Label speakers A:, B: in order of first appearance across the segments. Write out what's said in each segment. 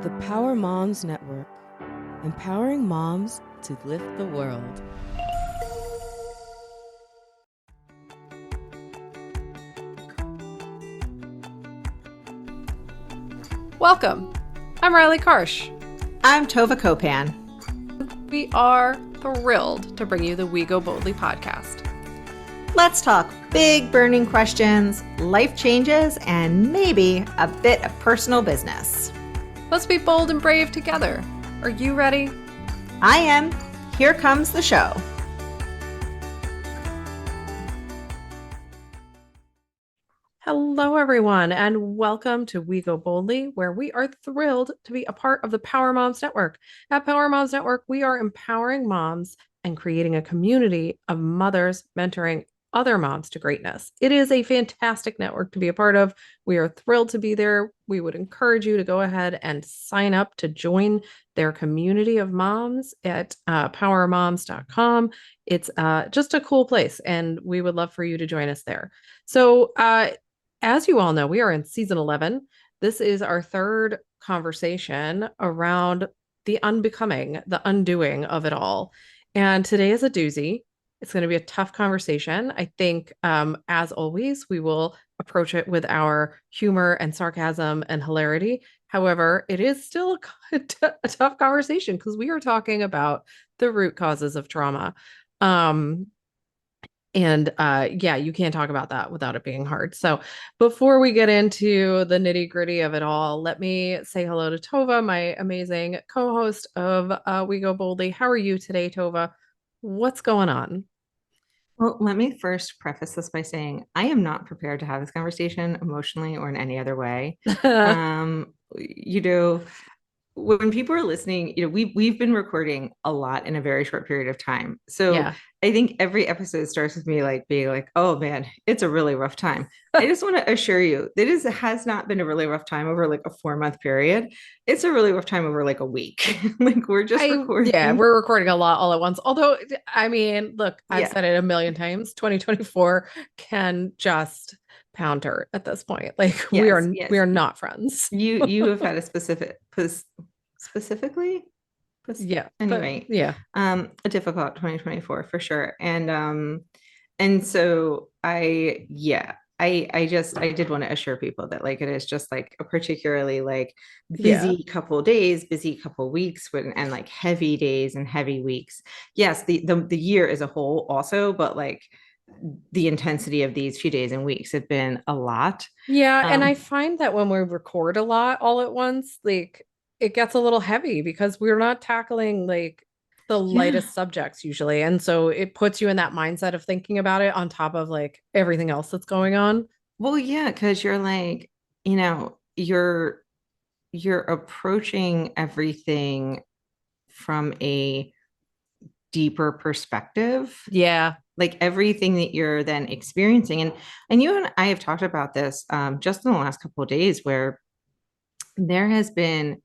A: The Power Moms Network, empowering moms to lift the world.
B: Welcome. I'm Riley Karsh.
C: I'm Tova Kopan.
B: We are thrilled to bring you the We Go Boldly podcast.
C: Let's talk big burning questions, life changes, and maybe a bit of personal business.
B: Let's be bold and brave together. Are you ready?
C: I am. Here comes the show.
B: Hello, everyone, and welcome to We Go Boldly, where we are thrilled to be a part of the Power Moms Network. At Power Moms Network, we are empowering moms and creating a community of mothers mentoring other moms to greatness. It is a fantastic network to be a part of. We are thrilled to be there. We would encourage you to go ahead and sign up to join their community of moms at powermoms.com. It's just a cool place, and we would love for you to join us there. So, as you all know, we are in season 11. This is our third conversation around the unbecoming, the undoing of it all. And today is a doozy. It's going to be a tough conversation. I think, as always, we will approach it with our humor and sarcasm and hilarity. However, it is still a tough conversation because we are talking about the root causes of trauma. Yeah, you can't talk about that without it being hard. So before we get into the nitty gritty of it all, let me say hello to Tova, my amazing co-host of We Go Boldly. How are you today, Tova? What's going on?
C: Well, let me first preface this by saying I am not prepared to have this conversation emotionally or in any other way. You know, when people are listening, we've been recording a lot in a very short period of time. So
B: Yeah.
C: I think every episode starts with me like being like, oh man, it's a really rough time. I just want to assure you that it has not been a really rough time over like a 4-month period. It's a really rough time over like a week. Like we're just recording.
B: Yeah, we're recording a lot all at once. Although, I mean, look, I've
C: Yeah.
B: said it a million times. 2024 can just pound her at this point. Like we are not friends.
C: You have had a specifically
B: Yeah.
C: anyway,
B: yeah.
C: A difficult 2024 for sure. And so I did want to assure people that like it is just like a particularly like busy couple days, busy couple weeks and like heavy days and heavy weeks. Yes, the year as a whole also, but like the intensity of these few days and weeks have been a lot.
B: Yeah, and I find that when we record a lot all at once, like it gets a little heavy because we're not tackling like the lightest subjects usually. And so it puts you in that mindset of thinking about it on top of like everything else that's going on.
C: Well, yeah, because you're like, you're approaching everything from a deeper perspective.
B: Yeah.
C: Like everything that you're then experiencing. And you and I have talked about this just in the last couple of days where there has been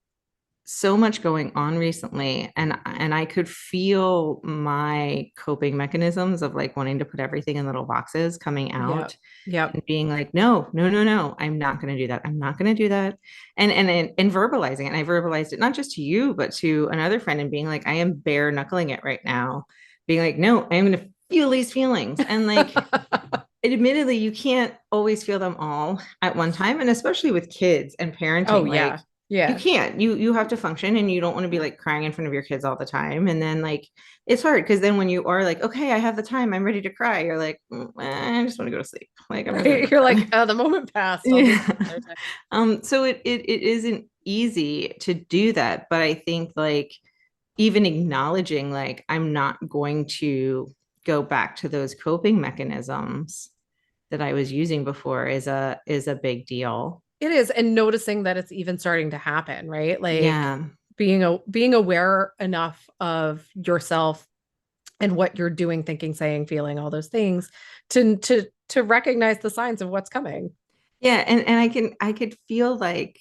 C: so much going on recently and I could feel my coping mechanisms of like wanting to put everything in little boxes coming out.
B: Yep.
C: And being like, no, I'm not going to do that. I'm not going to do that. And verbalizing it. And I verbalized it not just to you, but to another friend and being like, I am bare knuckling it right now. Being like, no, I'm going to feel these feelings. And like, admittedly, you can't always feel them all at one time. And especially with kids and parenting,
B: Oh, yeah.
C: like,
B: Yeah.
C: you can't, you have to function and you don't want to be like crying in front of your kids all the time. And then like, it's hard because then when you are like, okay, I have the time, I'm ready to cry. You're like, I just want to go to sleep. Like,
B: you're like, oh, the moment passed.
C: Yeah. So it isn't easy to do that. But I think like even acknowledging like, I'm not going to go back to those coping mechanisms that I was using before is a big deal.
B: It is. And noticing that it's even starting to happen, right? Like
C: Yeah.
B: being aware enough of yourself and what you're doing, thinking, saying, feeling, all those things to recognize the signs of what's coming.
C: Yeah. And I could feel like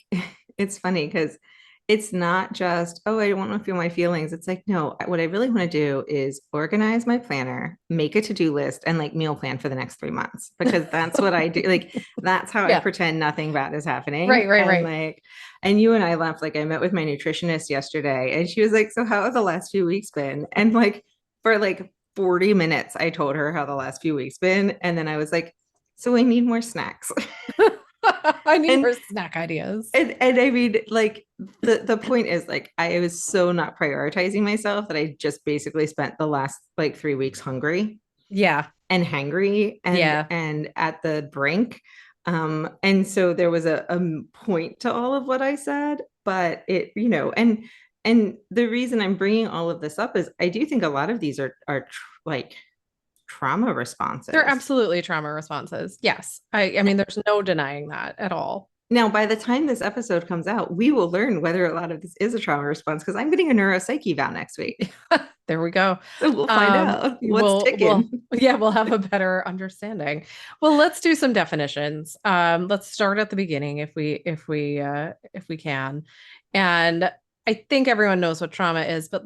C: it's funny because it's not just, oh, I want to feel my feelings. It's like, no, what I really want to do is organize my planner, make a to-do list, and like meal plan for the next 3 months because that's what I do. Like, that's how I pretend nothing bad is happening.
B: Right.
C: And like, And you and I laughed. Like I met with my nutritionist yesterday and she was like, so how have the last few weeks been? And like for like 40 minutes, I told her how the last few weeks been. And then I was like, so I need more snacks.
B: I need
C: And
B: more snack ideas.
C: and I mean, like the point is like I was so not prioritizing myself that I just basically spent the last like 3 weeks hungry
B: Yeah.
C: and hangry
B: Yeah.
C: and at the brink. And so there was a point to all of what I said, but it, and the reason I'm bringing all of this up is I do think a lot of these are like trauma responses.
B: They're absolutely trauma responses. Yes. I mean, there's no denying that at all.
C: Now, by the time this episode comes out, we will learn whether a lot of this is a trauma response because I'm getting a neuropsych eval next week.
B: There we go.
C: So we'll find out what's ticking.
B: We'll have a better understanding. Well, let's do some definitions. Let's start at the beginning if we can. And I think everyone knows what trauma is, but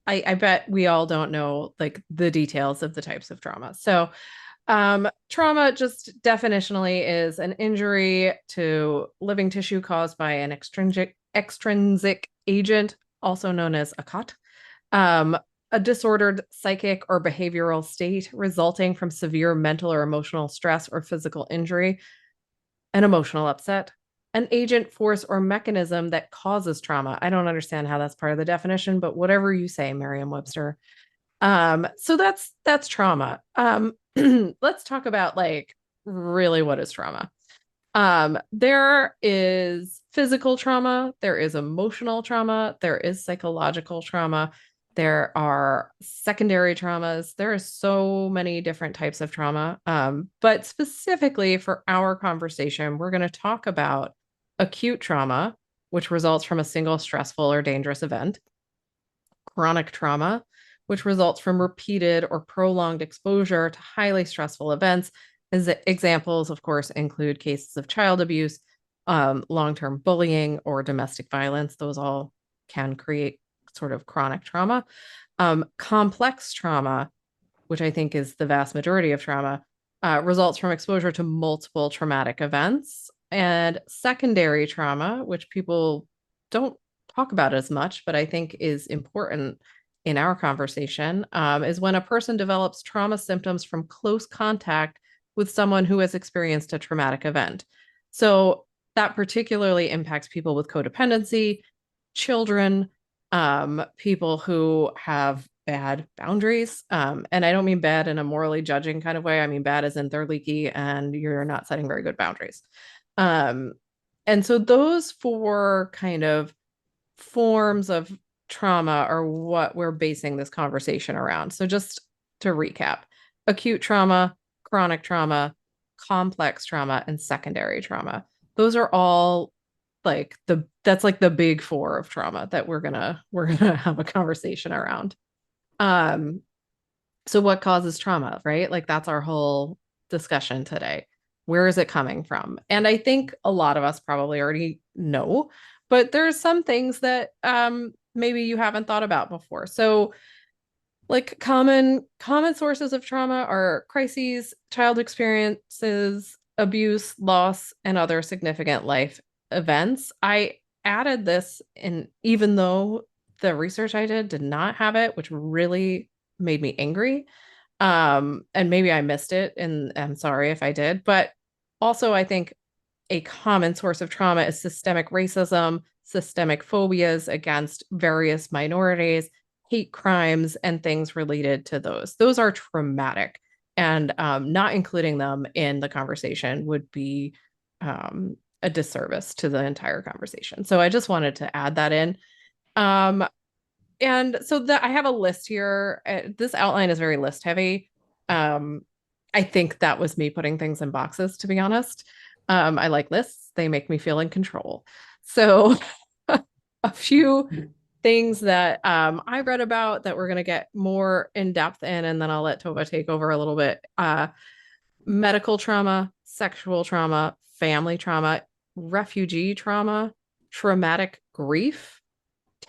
B: I bet we all don't know like the details of the types of trauma. So trauma just definitionally is an injury to living tissue caused by an extrinsic agent, also known as a COT, a disordered psychic or behavioral state resulting from severe mental or emotional stress or physical injury, an emotional upset, an agent, force, or mechanism that causes trauma. I don't understand how that's part of the definition, but whatever you say, Merriam-Webster. So that's trauma. Let's talk about like really what is trauma. There is physical trauma, there is emotional trauma, there is psychological trauma, there are secondary traumas. There are so many different types of trauma. But specifically for our conversation, we're going to talk about acute trauma, which results from a single stressful or dangerous event, chronic trauma, which results from repeated or prolonged exposure to highly stressful events. As examples, of course, include cases of child abuse, long-term bullying, or domestic violence. Those all can create sort of chronic trauma. Complex trauma, which I think is the vast majority of trauma, results from exposure to multiple traumatic events. And secondary trauma, which people don't talk about as much, but I think is important in our conversation, is when a person develops trauma symptoms from close contact with someone who has experienced a traumatic event. So that particularly impacts people with codependency, children, people who have bad boundaries. And I don't mean bad in a morally judging kind of way. I mean bad as in they're leaky and you're not setting very good boundaries. And so those four kind of forms of trauma are what we're basing this conversation around. So just to recap, acute trauma, chronic trauma, complex trauma, and secondary trauma. Those are all like that's like the big four of trauma that we're gonna have a conversation around. So what causes trauma, right? Like that's our whole discussion today. Where is it coming from? And I think a lot of us probably already know, but there's some things that maybe you haven't thought about before. So like common sources of trauma are crises, child experiences, abuse, loss, and other significant life events. I added this in, even though the research I did not have it, which really made me angry. And maybe I missed it, and I'm sorry if I did. But also, I think a common source of trauma is systemic racism, systemic phobias against various minorities, hate crimes, and things related to those. Those are traumatic, and not including them in the conversation would be a disservice to the entire conversation. So I just wanted to add that in. And so that I have a list here. This outline is very list heavy. I think that was me putting things in boxes, to be honest. I like lists. They make me feel in control. So a few things that I read about that we're going to get more in depth in, and then I'll let Tova take over a little bit. Medical trauma, sexual trauma, family trauma, refugee trauma, traumatic grief,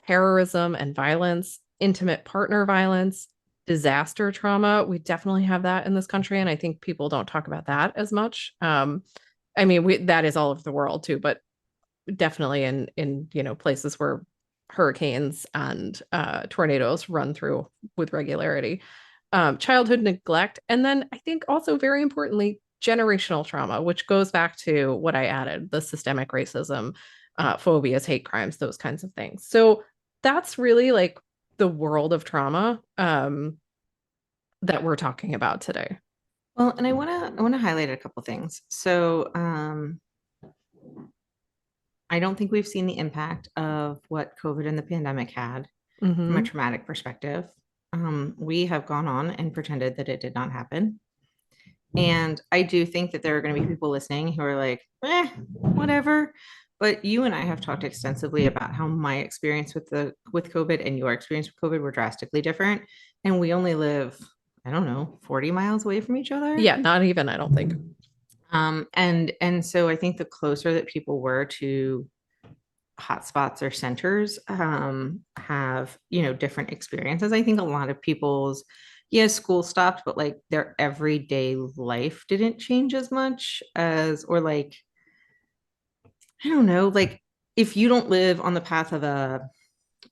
B: terrorism and violence, intimate partner violence, disaster trauma. We definitely have that in this country, and I think people don't talk about that as much. I mean, that is all over the world too, but definitely in places where hurricanes and tornadoes run through with regularity. Childhood neglect, and then I think also very importantly, generational trauma, which goes back to what I added, the systemic racism, phobias, hate crimes, those kinds of things. So that's really like the world of trauma that we're talking about today.
C: Well, and I want to highlight a couple things. So, I don't think we've seen the impact of what COVID and the pandemic had from a traumatic perspective. We have gone on and pretended that it did not happen. And I do think that there are going to be people listening who are like, whatever. But you and I have talked extensively about how my experience with COVID and your experience with COVID were drastically different. And we only live, I don't know, 40 miles away from each other.
B: Yeah, not even, I don't think.
C: And so I think the closer that people were to hotspots or centers, have, different experiences. I think a lot of people's, school stopped, but like their everyday life didn't change as much as, or like, I don't know, like if you don't live on the path of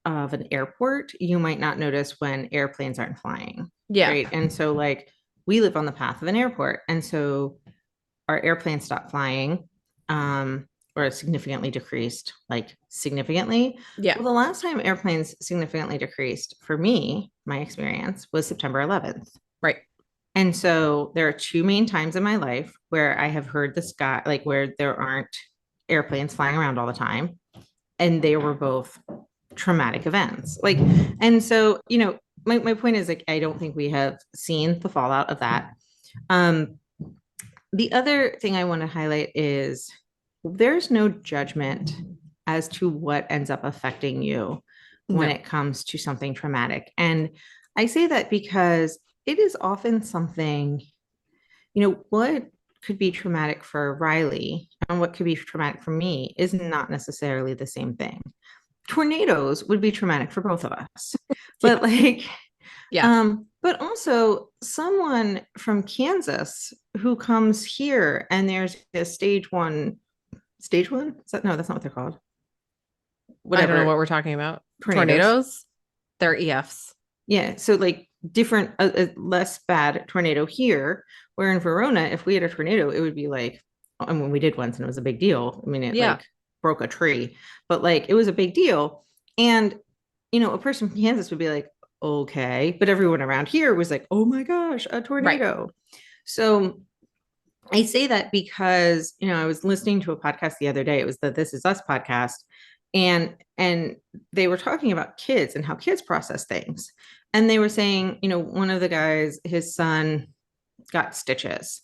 C: an airport, you might not notice when airplanes aren't flying.
B: Yeah.
C: Right. And so like we live on the path of an airport. And so our airplanes stopped flying, or significantly decreased, like significantly.
B: Yeah.
C: Well, the last time airplanes significantly decreased for me, my experience was September 11th.
B: Right.
C: And so there are two main times in my life where I have heard the sky, like where there aren't airplanes flying around all the time. And they were both traumatic events. Like, and so, my point is like, I don't think we have seen the fallout of that. The other thing I want to highlight is there's no judgment as to what ends up affecting you when it comes to something traumatic. And I say that because it is often something, what could be traumatic for Riley and what could be traumatic for me is not necessarily the same thing. Tornadoes would be traumatic for both of us, but but also someone from Kansas who comes here and there's a stage one. No, that's not what they're called.
B: Whatever. I don't know what we're talking about. Tornadoes? They're EFs.
C: Yeah. So like different, less bad tornado here, where in Verona, if we had a tornado, it would be like, I mean, we did once and it was a big deal. I mean, it like broke a tree, but like it was a big deal. And, a person from Kansas would be like, okay. But everyone around here was like, oh my gosh, a tornado. Right. So I say that because, I was listening to a podcast the other day. It was the This Is Us podcast. And they were talking about kids and how kids process things. And they were saying, one of the guys, his son got stitches.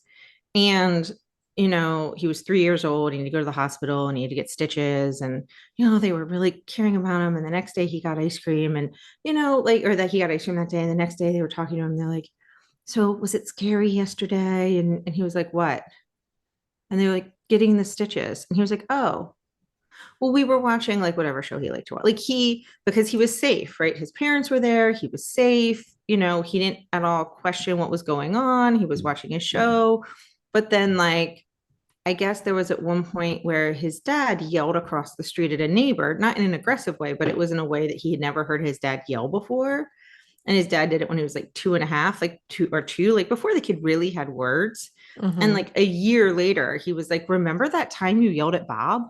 C: And, he was 3 years old and he had to go to the hospital and he had to get stitches. And, they were really caring about him. And the next day he got ice cream and, or that he got ice cream that day. And the next day they were talking to him. They're like, so was it scary yesterday? And he was like, what? And they were like, getting the stitches. And he was like, oh, well, we were watching like whatever show he liked to watch. Like because he was safe, right? His parents were there. He was safe. He didn't at all question what was going on. He was watching a show. But then like, I guess there was at one point where his dad yelled across the street at a neighbor, not in an aggressive way, but it was in a way that he had never heard his dad yell before. And his dad did it when he was like 2.5, like two, like before the kid really had words. Mm-hmm. And like a year later, he was like, remember that time you yelled at Bob?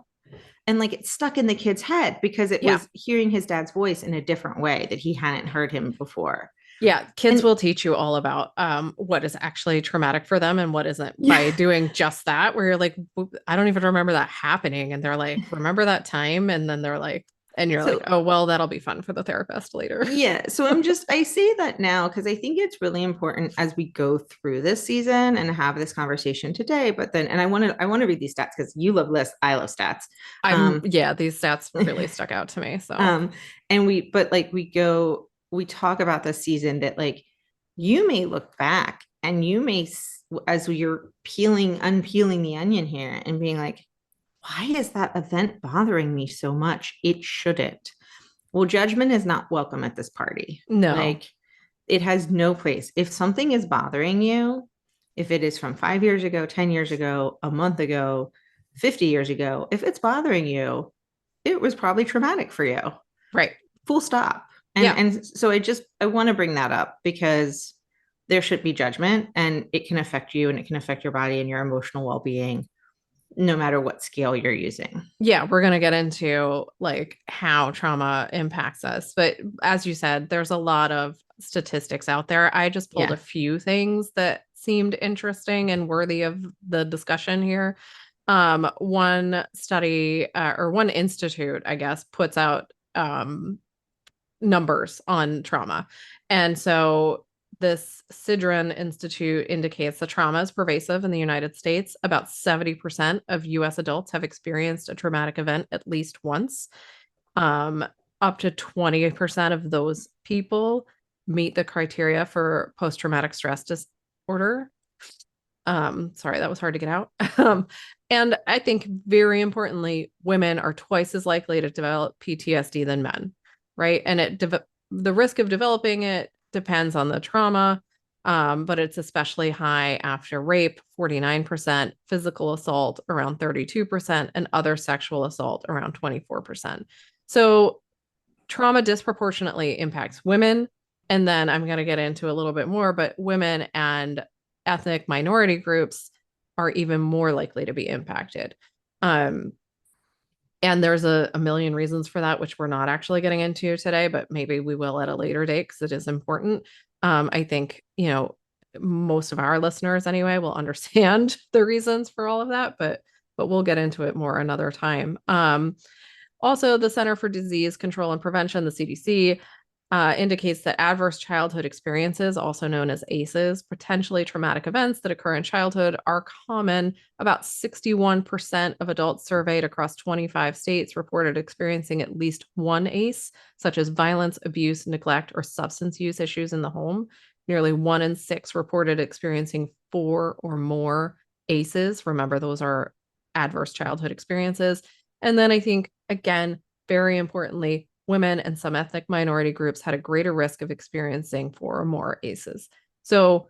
C: And like it stuck in the kid's head because it was hearing his dad's voice in a different way that he hadn't heard him before.
B: Yeah. Kids will teach you all about what is actually traumatic for them and what isn't by doing just that, where you're like, I don't even remember that happening. And they're like, remember that time? And then they're like, and you're like, oh, well, that'll be fun for the therapist later.
C: Yeah. So I say that now because I think it's really important as we go through this season and have this conversation today. But then, and I want to read these stats because you love lists. I love stats.
B: These stats really stuck out to me. So,
C: and we talk about this season that like, you may look back and you may, as you're unpeeling the onion here and being like, why is that event bothering me so much? It shouldn't. Well, judgment is not welcome at this party.
B: No.
C: Like it has no place. If something is bothering you, if it is from 5 years ago, 10 years ago, a month ago, 50 years ago, if it's bothering you, it was probably traumatic for you.
B: Right.
C: Full stop. And so I want to bring that up because there should be judgment, and it can affect you, and it can affect your body and your emotional well-being no matter what scale you're using.
B: Yeah, we're going to get into like how trauma impacts us. But as you said, there's a lot of statistics out there. I just pulled a few things that seemed interesting and worthy of the discussion here. One study or one institute, I guess, puts out numbers on trauma. And so this Sidran Institute indicates that trauma is pervasive in the United States. About 70% of US adults have experienced a traumatic event at least once. Up to 20% of those people meet the criteria for post-traumatic stress disorder. Sorry, that was hard to get out. And I think very importantly, women are twice as likely to develop PTSD than men, right? And the risk of developing it depends on the trauma, but it's especially high after rape, 49%, physical assault around 32%, and other sexual assault around 24%. So trauma disproportionately impacts women. And then I'm going to get into a little bit more, but women and ethnic minority groups are even more likely to be impacted. And there's a million reasons for that, which we're not actually getting into today, but maybe we will at a later date because it is important. I think, most of our listeners anyway will understand the reasons for all of that, but we'll get into it more another time. Also, the Center for Disease Control and Prevention, the CDC, indicates that adverse childhood experiences, also known as ACEs, potentially traumatic events that occur in childhood, are common. About 61% of adults surveyed across 25 states reported experiencing at least one ACE, such as violence, abuse, neglect, or substance use issues in the home. Nearly 1 in 6 reported experiencing 4 or more ACEs. Remember, those are adverse childhood experiences. And then I think, again, very importantly, women and some ethnic minority groups had a greater risk of experiencing 4 or more ACEs. So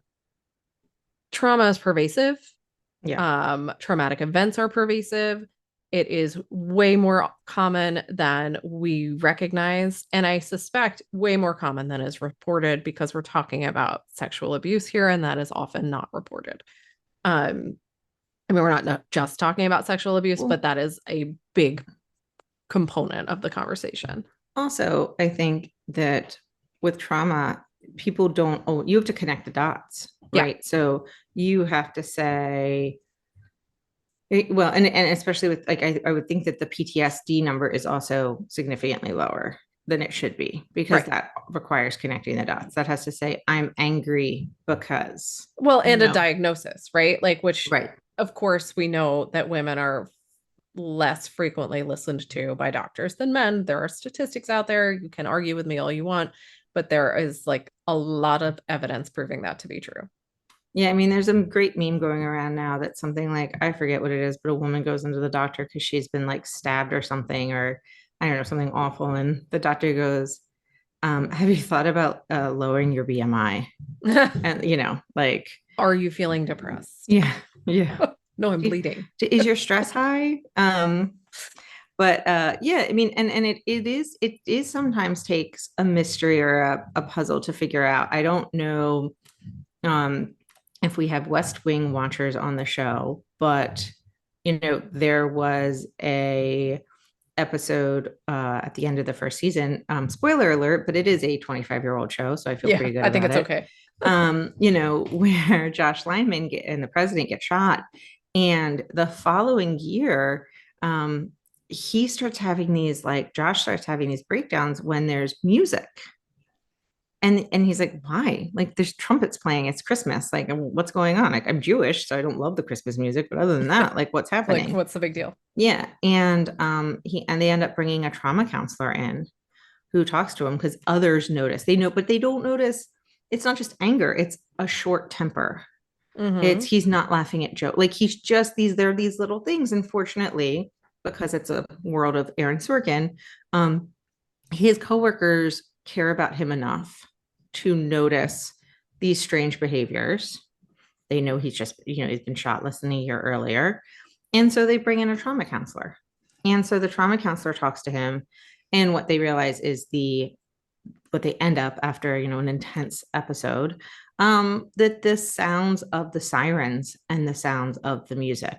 B: trauma is pervasive.
C: Yeah.
B: Traumatic events are pervasive. It is way more common than we recognize. And I suspect way more common than is reported because we're talking about sexual abuse here, and that is often not reported. I mean, we're not just talking about sexual abuse, but that is a big component of the conversation.
C: Also, I think that with trauma, people don't, you have to connect the dots, right? Yeah. So you have to say, well, and especially with like, I would think that the PTSD number is also significantly lower than it should be because that requires connecting the dots. That has to say, I'm angry because.
B: Well, and a diagnosis, right? Like, which, of course, we know that women are less frequently listened to by doctors than men. There are statistics out there. You can argue with me all you want, but there is like a lot of evidence proving that to be true.
C: Yeah, I mean, there's a great meme going around now that's something like, I forget what it is, but a woman goes into the doctor because she's been like stabbed or something, or I don't know, something awful. And the doctor goes, have you thought about lowering your BMI? And, like,
B: are you feeling depressed?
C: Yeah. Yeah.
B: No, I'm bleeding.
C: Is your stress high? But yeah, I mean, and it is sometimes takes a mystery or a puzzle to figure out. I don't know if we have West Wing watchers on the show, but there was a episode at the end of the first season. Spoiler alert, but it is a 25-year-old show, so I feel pretty good.
B: I think it's okay.
C: Where Josh Lyman and the president get shot. And the following year, Josh starts having these breakdowns when there's music. And he's like, why? Like, there's trumpets playing. It's Christmas. Like, what's going on? Like, I'm Jewish, so I don't love the Christmas music. But other than that, like, what's happening?
B: Like, what's the big deal?
C: Yeah. And they end up bringing a trauma counselor in who talks to him because others notice. They know, but they don't notice. It's not just anger. It's a short temper. Mm-hmm. He's not laughing at Joe. Like, he's just there are these little things. Unfortunately, because it's a world of Aaron Sorkin, his coworkers care about him enough to notice these strange behaviors. They know he's just, he's been shot less than a year earlier. And so they bring in a trauma counselor. And so the trauma counselor talks to him, and what they realize is what they end up after, an intense episode, that the sounds of the sirens and the sounds of the music,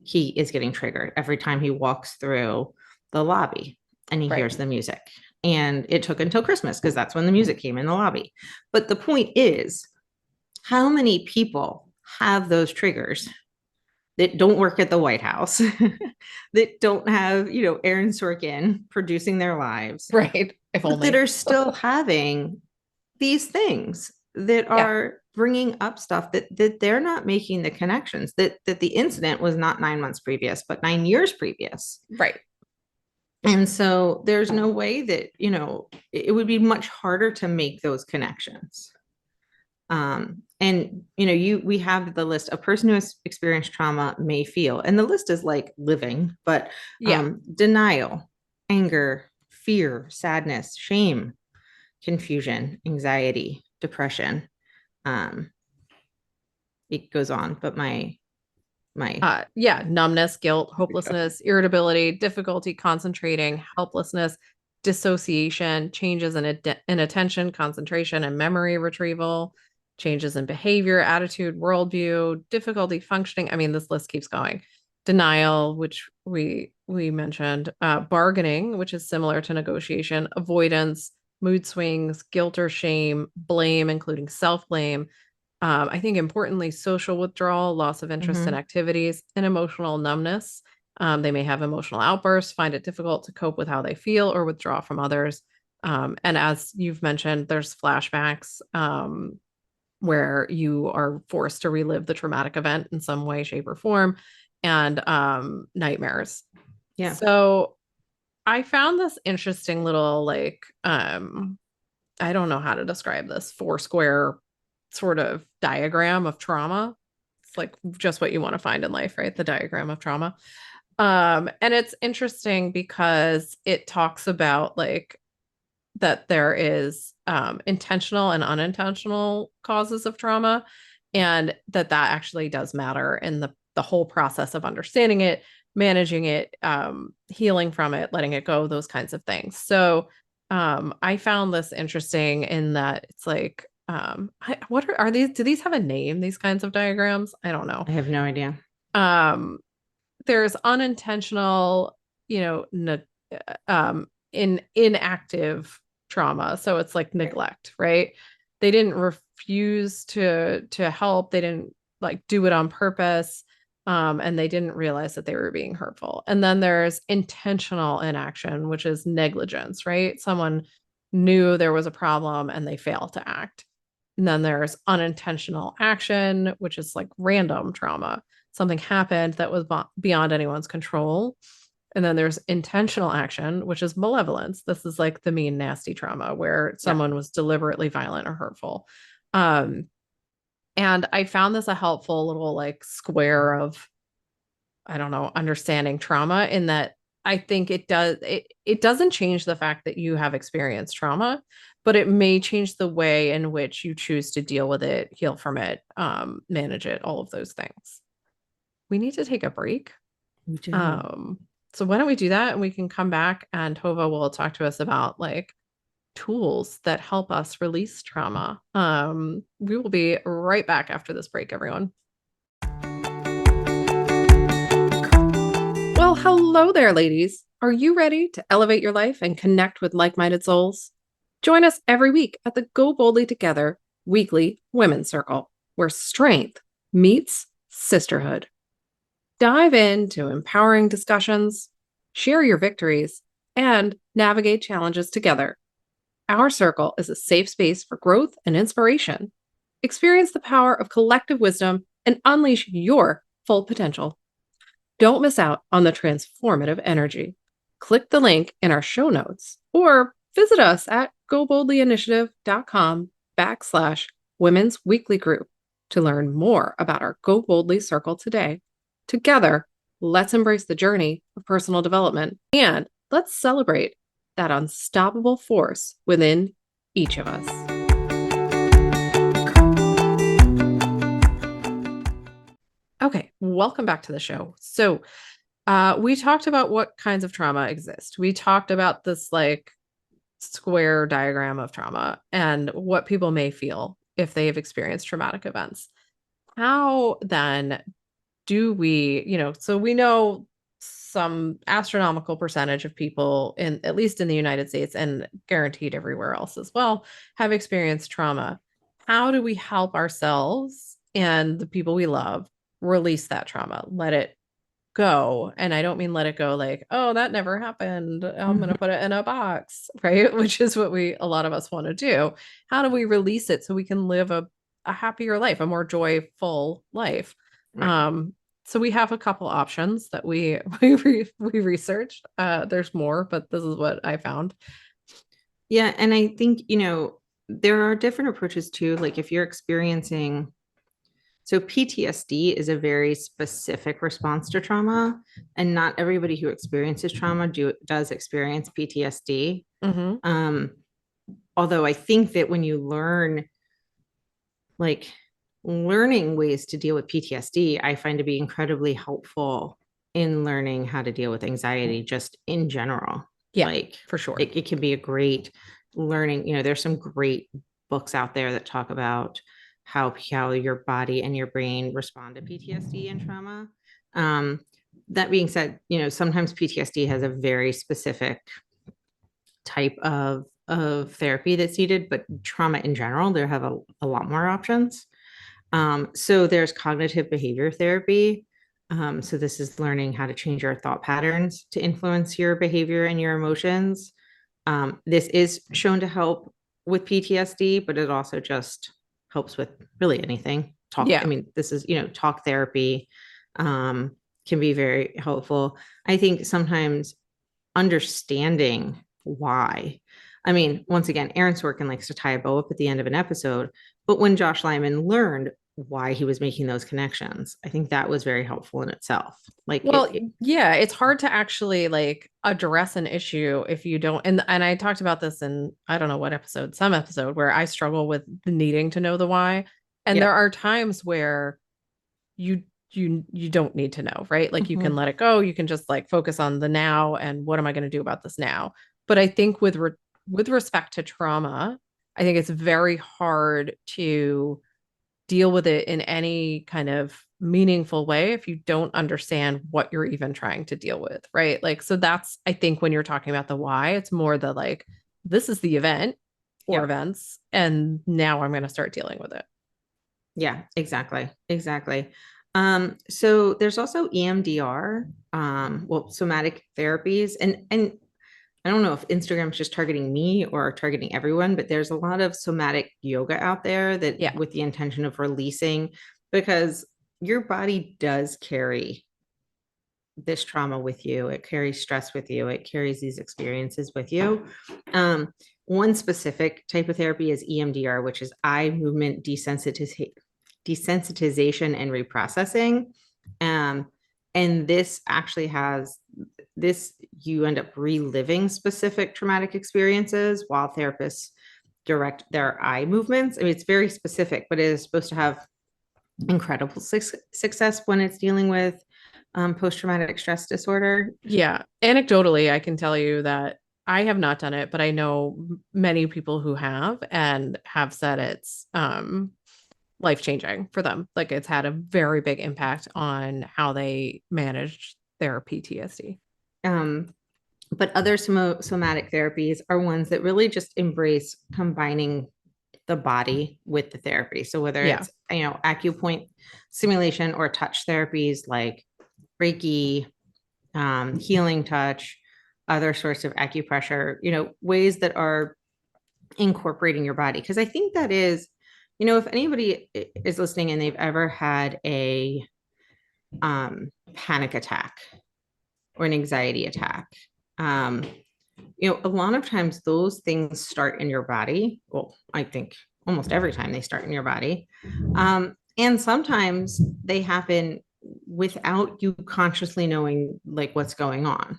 C: he is getting triggered every time he walks through the lobby and he hears the music. And it took until Christmas because that's when the music came in the lobby. But the point is, how many people have those triggers that don't work at the White House, that don't have, Aaron Sorkin producing their lives,
B: right? If only.
C: that are still having these things that are bringing up stuff that they're not making the connections, that the incident was not 9 months previous, but 9 years previous.
B: Right.
C: And so there's no way that, it would be much harder to make those connections. And we have the list. A person who has experienced trauma may feel, and the list is like living, but denial, anger, fear, sadness, shame, confusion, anxiety, depression. It goes on, but my
B: numbness, guilt, hopelessness, irritability, difficulty concentrating, helplessness, dissociation, changes in attention, concentration, and memory retrieval, changes in behavior, attitude, worldview, difficulty functioning. I mean, this list keeps going. Denial, which we mentioned, bargaining, which is similar to negotiation, avoidance, mood swings, guilt or shame, blame, including self-blame. I think importantly, social withdrawal, loss of interest in activities, and emotional numbness. They may have emotional outbursts, find it difficult to cope with how they feel, or withdraw from others. And as you've mentioned, there's flashbacks where you are forced to relive the traumatic event in some way, shape, or form, and nightmares.
C: Yeah.
B: So I found this interesting little, I don't know how to describe this, 4-square sort of diagram of trauma. It's like just what you want to find in life, right? The diagram of trauma. And it's interesting because it talks about that there is intentional and unintentional causes of trauma, and that actually does matter in the whole process of understanding it, managing it, healing from it, letting it go, those kinds of things. So I found this interesting in that it's like, what are these? Do these have a name, these kinds of diagrams? I don't know.
C: I have no idea.
B: There's unintentional, inactive trauma. So it's like neglect, right? They didn't refuse to help. They didn't do it on purpose. And they didn't realize that they were being hurtful. And then there's intentional inaction, which is negligence, right? Someone knew there was a problem and they failed to act. And then there's unintentional action, which is like random trauma. Something happened that was beyond anyone's control. And then there's intentional action, which is malevolence. This is like the mean, nasty trauma where someone was deliberately violent or hurtful. And I found this a helpful little square of, I don't know, understanding trauma, in that I think it doesn't change the fact that you have experienced trauma, but it may change the way in which you choose to deal with it, heal from it, manage it, all of those things. We need to take a break.
C: We do.
B: So why don't we do that, and we can come back and Tova will talk to us about tools that help us release trauma. We will be right back after this break, everyone. Well, hello there, ladies. Are you ready to elevate your life and connect with like-minded souls? Join us every week at the Go Boldly Together weekly Women's Circle, where strength meets sisterhood. Dive into empowering discussions, share your victories, and navigate challenges together. Our circle is a safe space for growth and inspiration. Experience the power of collective wisdom and unleash your full potential. Don't miss out on the transformative energy. Click the link in our show notes or visit us at goboldlyinitiative.com/Women's Weekly Group to learn more about our Go Boldly Circle today. Together, let's embrace the journey of personal development, and let's celebrate that unstoppable force within each of us. Okay, welcome back to the show. So We talked about what kinds of trauma exist. We talked about this like square diagram of trauma and what people may feel if they have experienced traumatic events. How then do we, so we know some astronomical percentage of people in at least in the United States and guaranteed everywhere else as well have experienced trauma. How do we help ourselves and the people we love release that trauma, let it go? And I don't mean let it go like, oh, that never happened, I'm going to put it in a box, right? Which is what a lot of us want to do. How do we release it so we can live a happier life, a more joyful life?
C: Right.
B: So we have a couple options that we we researched. There's more, but this is what I found.
C: Yeah, and I think, there are different approaches too. Like if you're experiencing, so PTSD is a very specific response to trauma, and not everybody who experiences trauma does experience PTSD.
B: Mm-hmm.
C: Although I think that when you like learning ways to deal with PTSD, I find to be incredibly helpful in learning how to deal with anxiety just in general.
B: Yeah,
C: Like
B: for sure.
C: it can be a great learning, there's some great books out there that talk about how your body and your brain respond to PTSD and trauma. That being said, sometimes PTSD has a very specific type of therapy that's needed, but trauma in general, there have a lot more options. So there's cognitive behavior therapy. So this is learning how to change your thought patterns to influence your behavior and your emotions. This is shown to help with PTSD, but it also just helps with really anything.
B: Yeah.
C: I mean, this is, talk therapy can be very helpful. I think sometimes understanding why. I mean, once again, Aaron Sorkin likes to tie a bow up at the end of an episode, but when Josh Lyman learned why he was making those connections, I think that was very helpful in itself. Like,
B: Well, yeah, it's hard to actually like address an issue if you don't. And I talked about this in I don't know what episode, some episode where I struggle with needing to know the why. And
C: yeah.
B: there are times where you you don't need to know, right? Like you can
C: Mhm.
B: let it go. You can just like focus on the now and what am I going to do about this now? But I think with respect to trauma, I think it's very hard to deal with it in any kind of meaningful way if you don't understand what you're even trying to deal with, right? Like, so that's, I think, when you're talking about the why, it's more the like, this is the event or
C: Yep.
B: events, and now I'm going to start dealing with it.
C: Yeah, exactly. Exactly. So there's also EMDR, well, somatic therapies, and I don't know if Instagram's just targeting me or targeting everyone, but there's a lot of somatic yoga out there that
B: Yeah.
C: with the intention of releasing, because your body does carry this trauma with you. It carries stress with you. It carries these experiences with you. One specific type of therapy is EMDR, which is eye movement desensitization and reprocessing. And this actually has this, you end up reliving specific traumatic experiences while therapists direct their eye movements. I mean, it's very specific, but it is supposed to have incredible success when it's dealing with post-traumatic stress disorder.
B: Yeah. Anecdotally, I can tell you that I have not done it, but I know many people who have and have said it's life changing for them. Like it's had a very big impact on how they managed their PTSD.
C: Um, but other somatic therapies are ones that really just embrace combining the body with the therapy. So whether
B: Yeah.
C: it's, acupoint stimulation or touch therapies like Reiki, healing touch, other sorts of acupressure, ways that are incorporating your body. Because I think that is, if anybody is listening and they've ever had a panic attack or an anxiety attack, a lot of times those things start in your body. Well, I think almost every time they start in your body. And sometimes they happen without you consciously knowing like what's going on.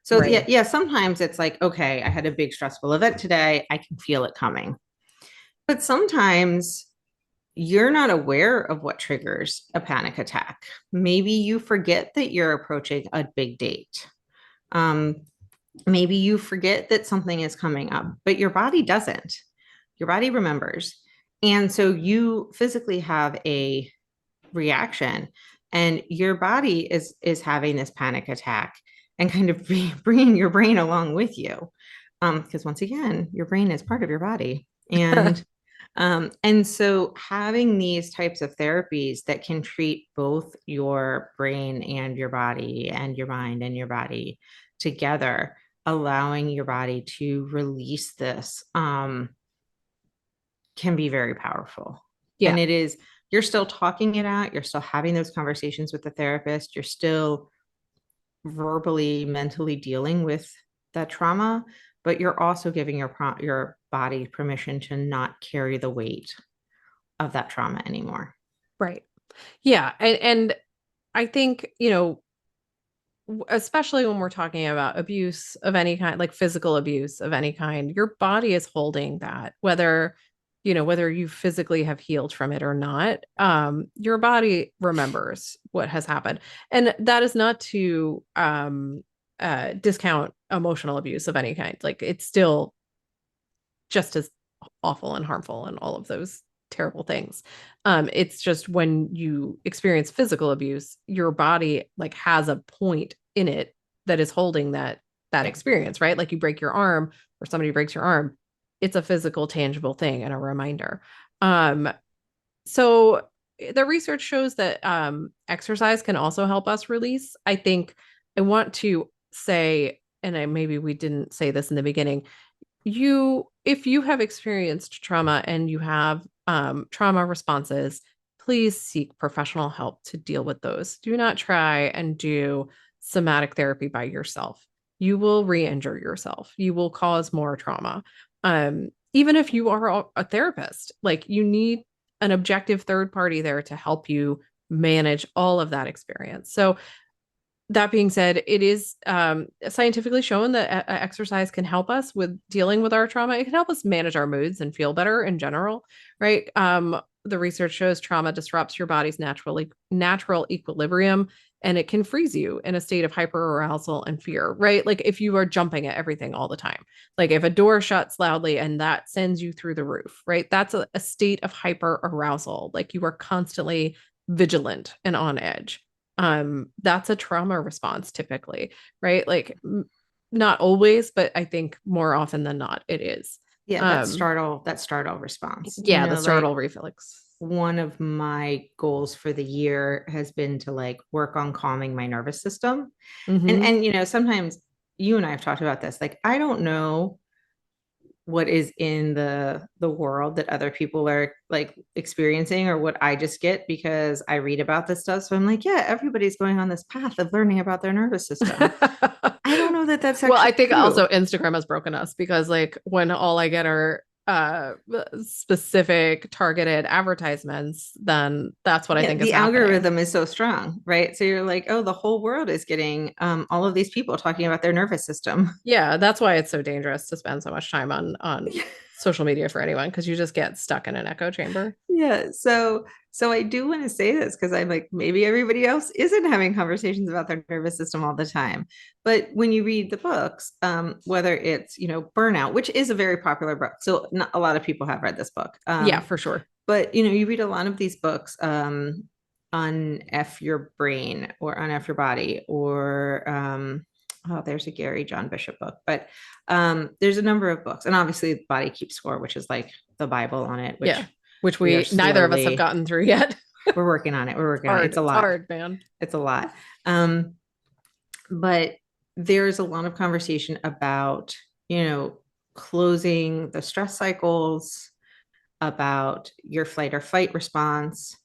C: So
B: Right.
C: yeah, sometimes it's like, okay, I had a big stressful event today. I can feel it coming. But sometimes you're not aware of what triggers a panic attack. Maybe you forget that you're approaching a big date. Um, maybe you forget that something is coming up, but your body doesn't. Your body remembers. And so you physically have a reaction, and your body is having this panic attack and kind of bringing your brain along with you. Because once again, your brain is part of your body. And so having these types of therapies that can treat both your brain and your body and your mind and your body together, allowing your body to release this, can be very powerful.
B: Yeah.
C: And it is, you're still talking it out, you're still having those conversations with the therapist, you're still verbally, mentally dealing with that trauma, but you're also giving your body permission to not carry the weight of that trauma anymore.
B: Right. Yeah. And I think, especially when we're talking about abuse of any kind, like physical abuse of any kind, your body is holding that, whether you physically have healed from it or not. Your body remembers what has happened. And that is not to discount emotional abuse of any kind. Like, it's still just as awful and harmful and all of those terrible things. It's just when you experience physical abuse, your body like has a point in it that is holding that experience, right? Like, you break your arm or somebody breaks your arm, it's a physical, tangible thing and a reminder. So the research shows that exercise can also help us release. I think I want to say, and maybe we didn't say this in the beginning, if you have experienced trauma and you have trauma responses, please seek professional help to deal with those. Do not try and do somatic therapy by yourself. You will re-injure yourself. You will cause more trauma. Even if you are a therapist, like, you need an objective third party there to help you manage all of that experience. So that being said, it is scientifically shown that exercise can help us with dealing with our trauma. It can help us manage our moods and feel better in general, right? The research shows trauma disrupts your body's natural equilibrium, and it can freeze you in a state of hyperarousal and fear, right? Like, if you are jumping at everything all the time, like if a door shuts loudly and that sends you through the roof, right? That's a state of hyperarousal. Like, you are constantly vigilant and on edge. That's a trauma response typically, right? Like, not always, but I think more often than not it is.
C: Yeah, that startle response.
B: Yeah, the startle reflex.
C: One of my goals for the year has been to like work on calming my nervous system. And sometimes you and I have talked about this. Like, I don't know what is in the world that other people are like experiencing, or what I just get because I read about this stuff. So I'm like, yeah, everybody's going on this path of learning about their nervous system. I don't know that that's actually
B: well, I think
C: true.
B: Also Instagram has broken us, because like when all I get are specific targeted advertisements, then that's what I think is happening.
C: The algorithm is so strong, right? So you're like, oh, the whole world is getting all of these people talking about their nervous system.
B: Yeah, that's why it's so dangerous to spend so much time on social media for anyone, because you just get stuck in an echo chamber.
C: Yeah. So I do want to say this because I'm like, maybe everybody else isn't having conversations about their nervous system all the time. But when you read the books, whether it's, Burnout, which is a very popular book. So not a lot of people have read this book.
B: Yeah, for sure.
C: But, you read a lot of these books, Unf Your Brain or Unf Your Body, or there's a Gary John Bishop book, but there's a number of books, and obviously Body Keeps Score, which is like the Bible on it,
B: which we neither of us have gotten through yet.
C: We're working on it. It's a lot.
B: It's hard, man.
C: It's a lot. But there's a lot of conversation about, closing the stress cycles, about your flight or fight response,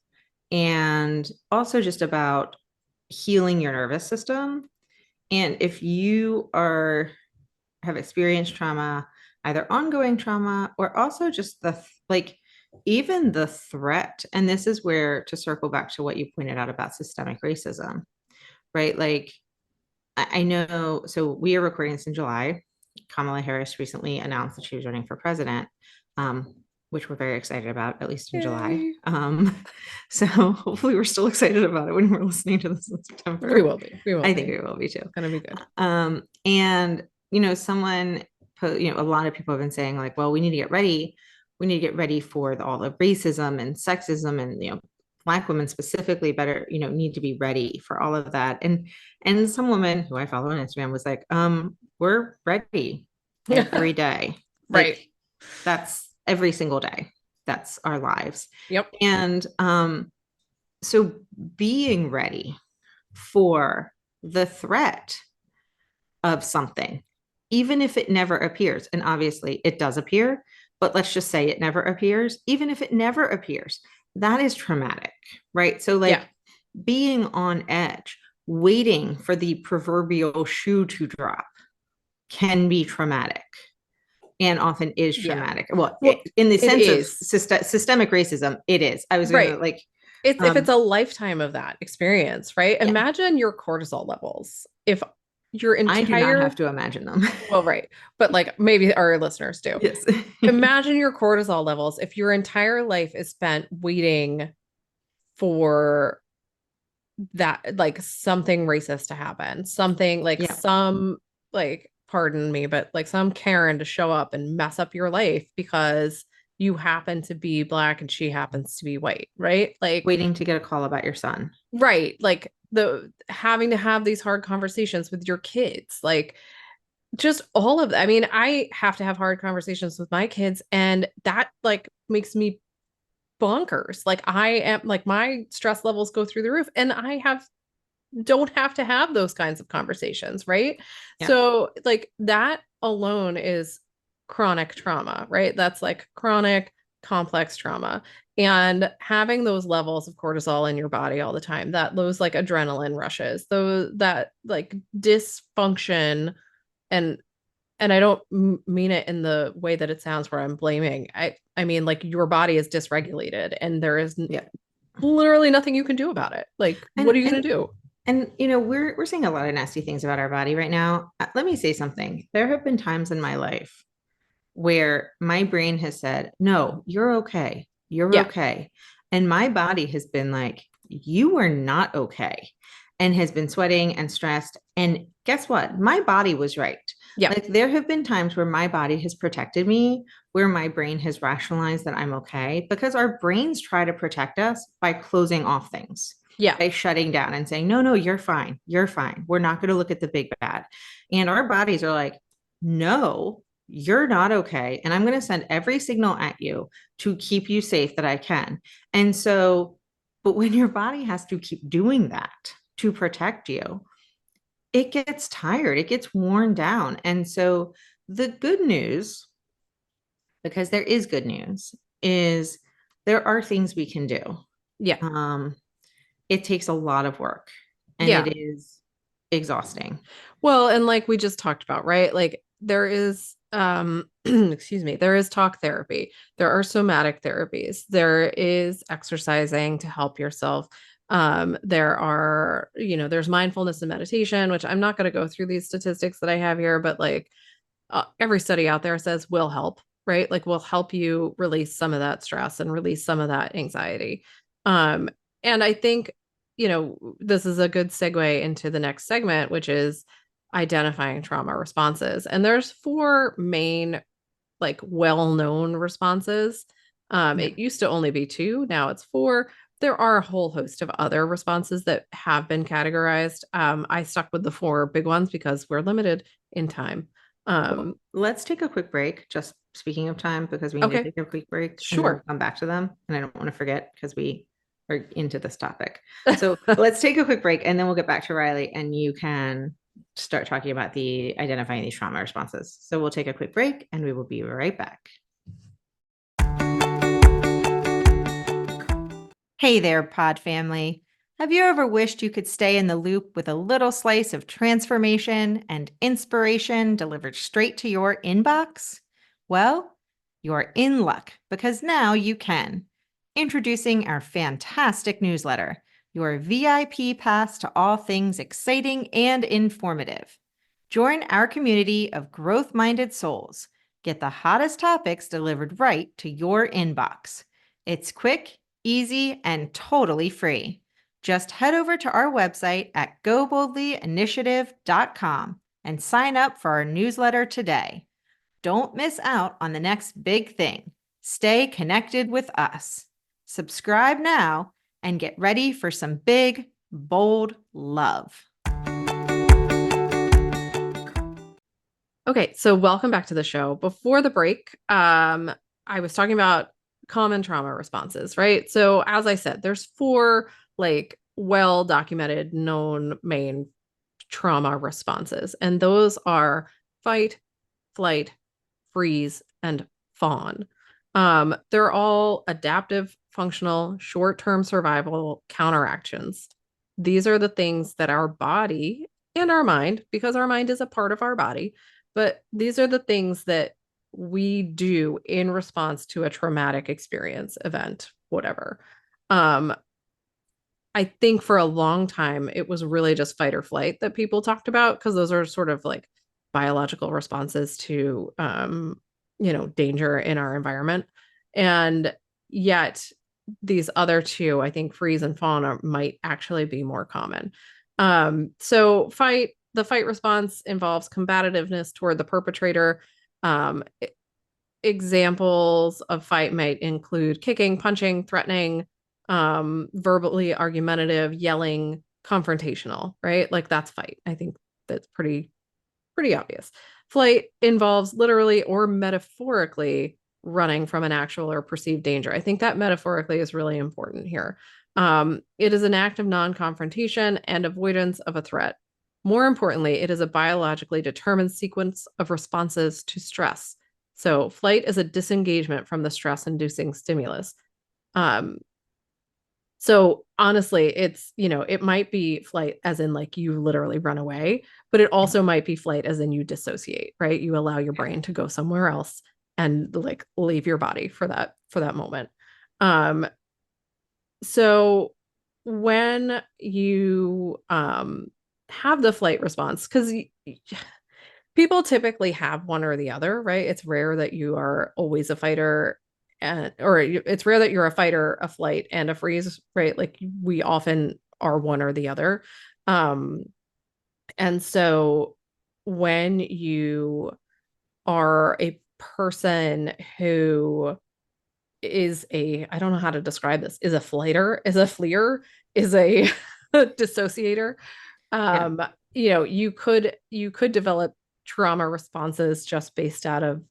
C: and also just about healing your nervous system. And if you have experienced trauma, either ongoing trauma or also just even the threat, and this is where, to circle back to what you pointed out about systemic racism, right? Like, I know, so we are recording this in July. Kamala Harris recently announced that she was running for president. which we're very excited about, at least in July.
B: Yay.
C: So hopefully we're still excited about it when we're listening to this in September.
B: We will be. We will.
C: I
B: be.
C: think we will be too.
B: It's gonna be good.
C: And a lot of people have been saying like, well, we need to get ready. We need to get ready for all the racism and sexism and, Black women specifically better, need to be ready for all of that. And some woman who I follow on Instagram was like, we're ready every day.
B: Right.
C: Like, that's every single day. That's our lives.
B: Yep.
C: And so being ready for the threat of something, even if it never appears, and obviously it does appear, but let's just say it never appears, even if it never appears, that is traumatic, right? So being on edge, waiting for the proverbial shoe to drop can be traumatic and often is traumatic. Well, in the sense of systemic racism, it is. I was gonna
B: if it's a lifetime of that experience, right? Yeah. Imagine your cortisol levels. If your entire,
C: I do not have to imagine them.
B: Well, right. But like maybe our listeners do.
C: Yes.
B: Imagine your cortisol levels if your entire life is spent waiting for that, like something racist to happen, something like some, like, pardon me, but like some Karen to show up and mess up your life because you happen to be Black and she happens to be white, right? Like
C: waiting to get a call about your son.
B: Right. Like having to have these hard conversations with your kids, like just all of that. I mean, I have to have hard conversations with my kids and that like makes me bonkers. Like I am like my stress levels go through the roof and I don't have to have those kinds of conversations, right? Yeah. So like that alone is chronic trauma, right? That's like chronic complex trauma. And having those levels of cortisol in your body all the time, that those like adrenaline rushes, that like dysfunction, and I don't mean it in the way that it sounds where I'm blaming. I mean like your body is dysregulated and there is literally nothing you can do about it. Like what are you going to do?
C: And we're seeing a lot of nasty things about our body right now. Let me say something. There have been times in my life where my brain has said, no, you're okay. You're okay. And my body has been like, you are not okay. And has been sweating and stressed. And guess what? My body was right. Yeah. Like there have been times where my body has protected me, where my brain has rationalized that I'm okay, because our brains try to protect us by closing off things. Yeah. By shutting down and saying, no, you're fine. You're fine. We're not going to look at the big bad. And our bodies are like, no, you're not okay. And I'm going to send every signal at you to keep you safe that I can. And so, but when your body has to keep doing that to protect you, it gets tired, it gets worn down. And so the good news, because there is good news, is there are things we can do. Yeah. It takes a lot of work and it is exhausting.
B: Well, and like we just talked about, right? Like there is excuse me, there is talk therapy. There are somatic therapies. There is exercising to help yourself. There are, there's mindfulness and meditation, which I'm not going to go through these statistics that I have here, but like every study out there says will help, right? Like will help you release some of that stress and release some of that anxiety. And I think, this is a good segue into the next segment, which is identifying trauma responses. And there's 4 main, like well-known responses. It used to only be 2, now it's 4. There are a whole host of other responses that have been categorized. I stuck with the 4 big ones because we're limited in time.
C: Let's take a quick break. Just speaking of time, because we need to take a quick break.
B: Sure.
C: We'll come back to them. And I don't want to forget because we are into this topic. So let's take a quick break and then we'll get back to Riley and you can start talking about the identifying these trauma responses. So we'll take a quick break and we will be right back. Hey there, pod family. Have you ever wished you could stay in the loop with a little slice of transformation and inspiration delivered straight to your inbox? Well, you're in luck because now you can. Introducing our fantastic newsletter, your VIP pass to all things exciting and informative. Join our community of growth-minded souls, Get the hottest topics delivered right to your inbox. It's quick, easy, and totally free. Just head over to our website at goboldlyinitiative.com and sign up for our newsletter today. Don't miss out on the next big thing. Stay connected with us. Subscribe now and get ready for some big, bold love.
B: Okay, so welcome back to the show. Before the break, I was talking about common trauma responses, right? So as I said, there's four like well-documented, known main trauma responses, and those are fight, flight, freeze, and fawn. They're all adaptive, functional, short-term survival counteractions. These are the things that our body and our mind, because our mind is a part of our body, but these are the things that we do in response to a traumatic experience, event, whatever. I think for a long time, it was really just fight or flight that people talked about, because those are sort of like biological responses to, danger in our environment. And yet these other two, I think freeze and fawn might actually be more common. So the fight response involves combativeness toward the perpetrator. Examples of fight might include kicking, punching, threatening, verbally argumentative, yelling, confrontational, right? Like that's fight. I think that's pretty obvious. Flight involves literally or metaphorically running from an actual or perceived danger. I think that metaphorically is really important here. It is an act of non-confrontation and avoidance of a threat. More importantly, it is a biologically determined sequence of responses to stress. So flight is a disengagement from the stress-inducing stimulus. So honestly, it's, it might be flight as in like you literally run away, but it also might be flight as in you dissociate, right? You allow your brain to go somewhere else and like leave your body for that moment. So when you have the flight response, because people typically have one or the other, right? It's rare that you are always a fighter, or it's rare that you're a fighter, a flight, and a freeze, right? Like we often are one or the other. And so when you are a person who is I don't know how to describe this, is a flighter, is a fleer, is a dissociator, you could develop trauma responses just based out of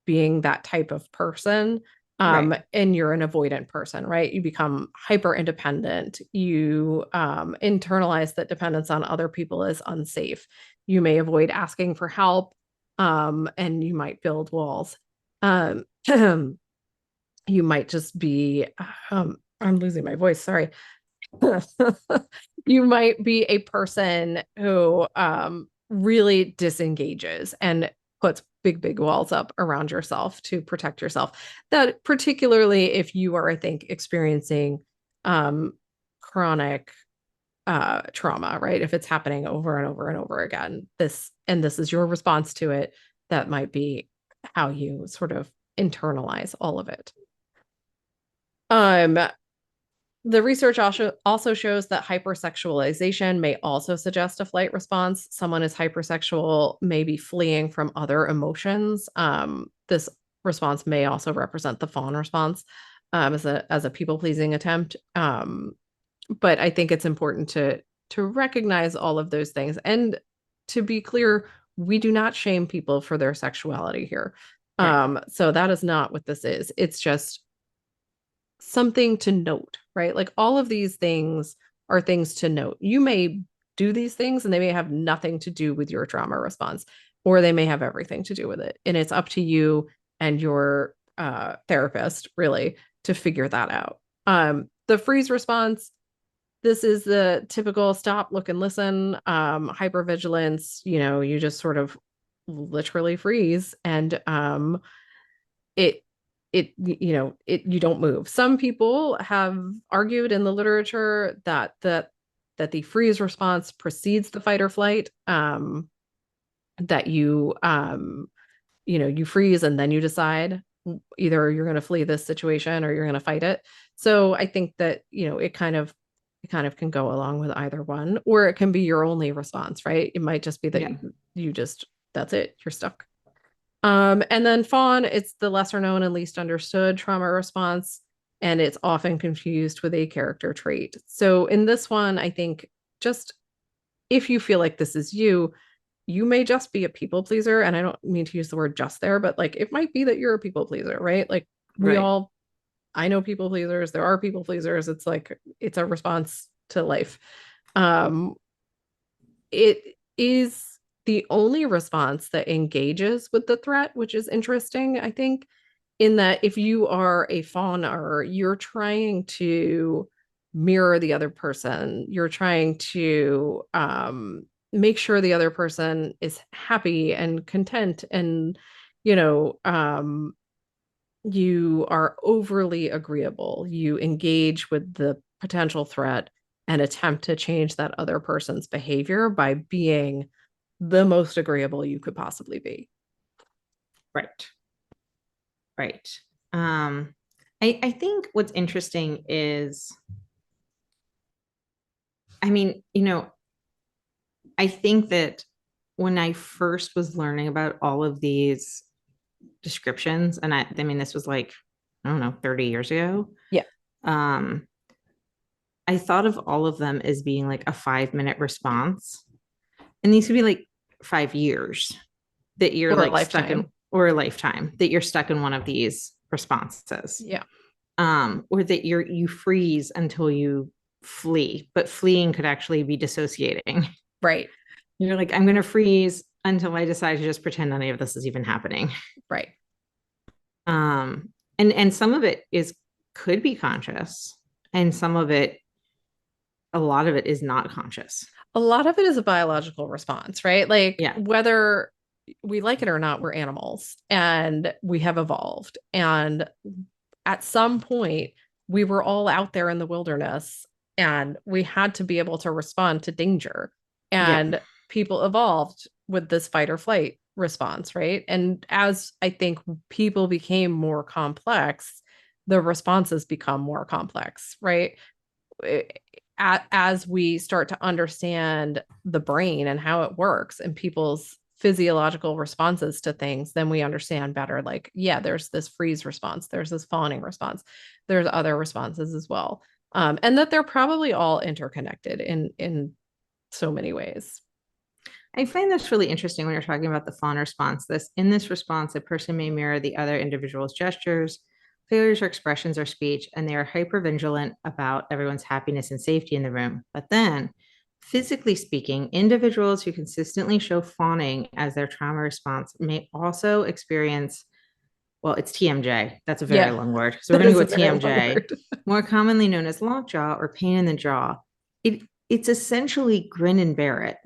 B: being that type of person.
C: Right.
B: And you're an avoidant person, right? You become hyper independent. You internalize that dependence on other people is unsafe. You may avoid asking for help, and you might build walls. You might just be, I'm losing my voice, sorry. You might be a person who really disengages and puts big walls up around yourself to protect yourself. That particularly if you are, I think, experiencing chronic trauma, right? If it's happening over and over and over again, this is your response to it, that might be how you sort of internalize all of it. The research also shows that hypersexualization may also suggest a flight response. Someone is hypersexual, may be fleeing from other emotions. This response may also represent the fawn response, as a people-pleasing attempt. But I think it's important to recognize all of those things. And to be clear, we do not shame people for their sexuality here. Right. So that is not what this is. It's just something to note, right? Like all of these things are things to note. You may do these things and they may have nothing to do with your trauma response, or they may have everything to do with it. And it's up to you and your therapist really to figure that out. The freeze response, this is the typical stop, look, and listen. Hypervigilance, you just sort of literally freeze, and you don't move. Some people have argued in the literature that the freeze response precedes the fight or flight, that you you freeze and then you decide either you're going to flee this situation or you're going to fight it. So I think that, it kind of can go along with either one, or it can be your only response, right? It might just be that you just, that's it, you're stuck. And then fawn, it's the lesser known and least understood trauma response, and it's often confused with a character trait. So in this one, I think just if you feel like this is you, you may just be a people pleaser. And I don't mean to use the word just there, but like it might be that you're a people pleaser, right? Like I know people pleasers, there are people pleasers. It's like it's a response to life. It is the only response that engages with the threat, which is interesting, I think, in that if you are a fawner, you're trying to mirror the other person. You're trying to make sure the other person is happy and content, and you are overly agreeable. You engage with the potential threat and attempt to change that other person's behavior by being the most agreeable you could possibly be.
C: Right. Right. I think what's interesting is, I mean, I think that when I first was learning about all of these descriptions, and I mean, this was like, I don't know, 30 years ago.
B: Yeah.
C: I thought of all of them as being like a 5-minute response. And these could be like 5 years that you're
B: Or a
C: like stuck in,
B: lifetime.
C: or a lifetime that you're stuck in one of these responses.
B: Yeah.
C: Or that you freeze until you flee, but fleeing could actually be dissociating.
B: Right.
C: You're like, I'm going to freeze until I decide to just pretend any of this is even happening.
B: Right.
C: And some of it could be conscious, and some of it, a lot of it is not conscious.
B: A lot of it is a biological response, right? Like
C: Yeah.
B: whether we like it or not, we're animals and we have evolved. And at some point, we were all out there in the wilderness and we had to be able to respond to danger. And people evolved with this fight or flight response, right? And as I think people became more complex, the responses become more complex, right? As we start to understand the brain and how it works and people's physiological responses to things, then we understand better, like, yeah, there's this freeze response, there's this fawning response, there's other responses as well. And that they're probably all interconnected in so many ways.
C: I find this really interesting when you're talking about the fawn response. In this response, a person may mirror the other individual's gestures, failures or expressions or speech, and they are hypervigilant about everyone's happiness and safety in the room. But then, physically speaking, individuals who consistently show fawning as their trauma response may also experience, well, it's TMJ. That's a very long word. So we're going to go with TMJ, more commonly known as lockjaw or pain in the jaw. It's essentially grin and bear it.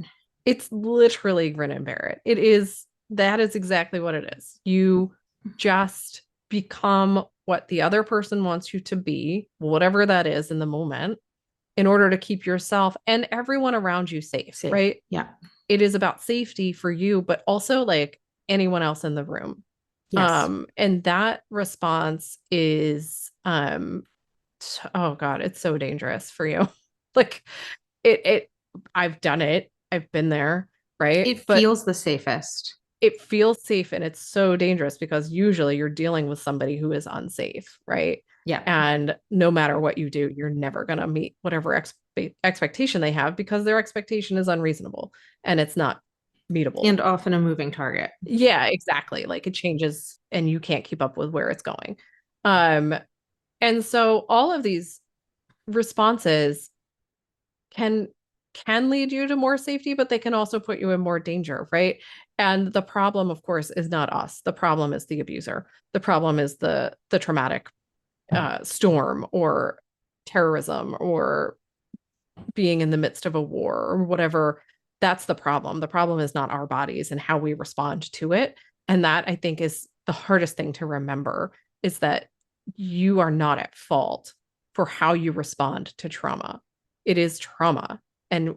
B: It's literally grin and bear it. That is exactly what it is. You just become what the other person wants you to be, whatever that is in the moment, in order to keep yourself and everyone around you safe. Right?
C: Yeah.
B: It is about safety for you, but also like anyone else in the room.
C: Yes.
B: And that response is, oh God, it's so dangerous for you. Like I've done it. I've been there, right?
C: It feels the safest.
B: It feels safe, and it's so dangerous because usually you're dealing with somebody who is unsafe, right?
C: Yeah.
B: And no matter what you do, you're never going to meet whatever expectation they have because their expectation is unreasonable and it's not meetable.
C: And often a moving target.
B: Yeah, exactly. Like it changes and you can't keep up with where it's going. And so all of these responses can lead you to more safety, but they can also put you in more danger, right? And the problem, of course, is not us. The problem is the abuser. The problem is the traumatic storm or terrorism or being in the midst of a war or whatever. That's the problem. The problem is not our bodies and how we respond to it. And that, I think, is the hardest thing to remember, is that you are not at fault for how you respond to trauma. It is trauma. And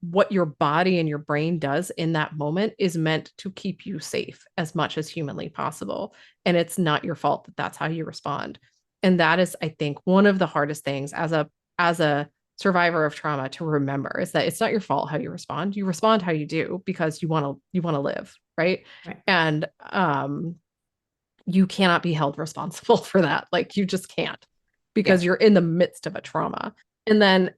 B: what your body and your brain does in that moment is meant to keep you safe as much as humanly possible. And it's not your fault that that's how you respond. And that is, I think, one of the hardest things as a survivor of trauma to remember, is that it's not your fault how you respond. You respond how you do because you want to live, right?
C: Right.
B: And you cannot be held responsible for that. Like, you just can't, because you're in the midst of a trauma. And then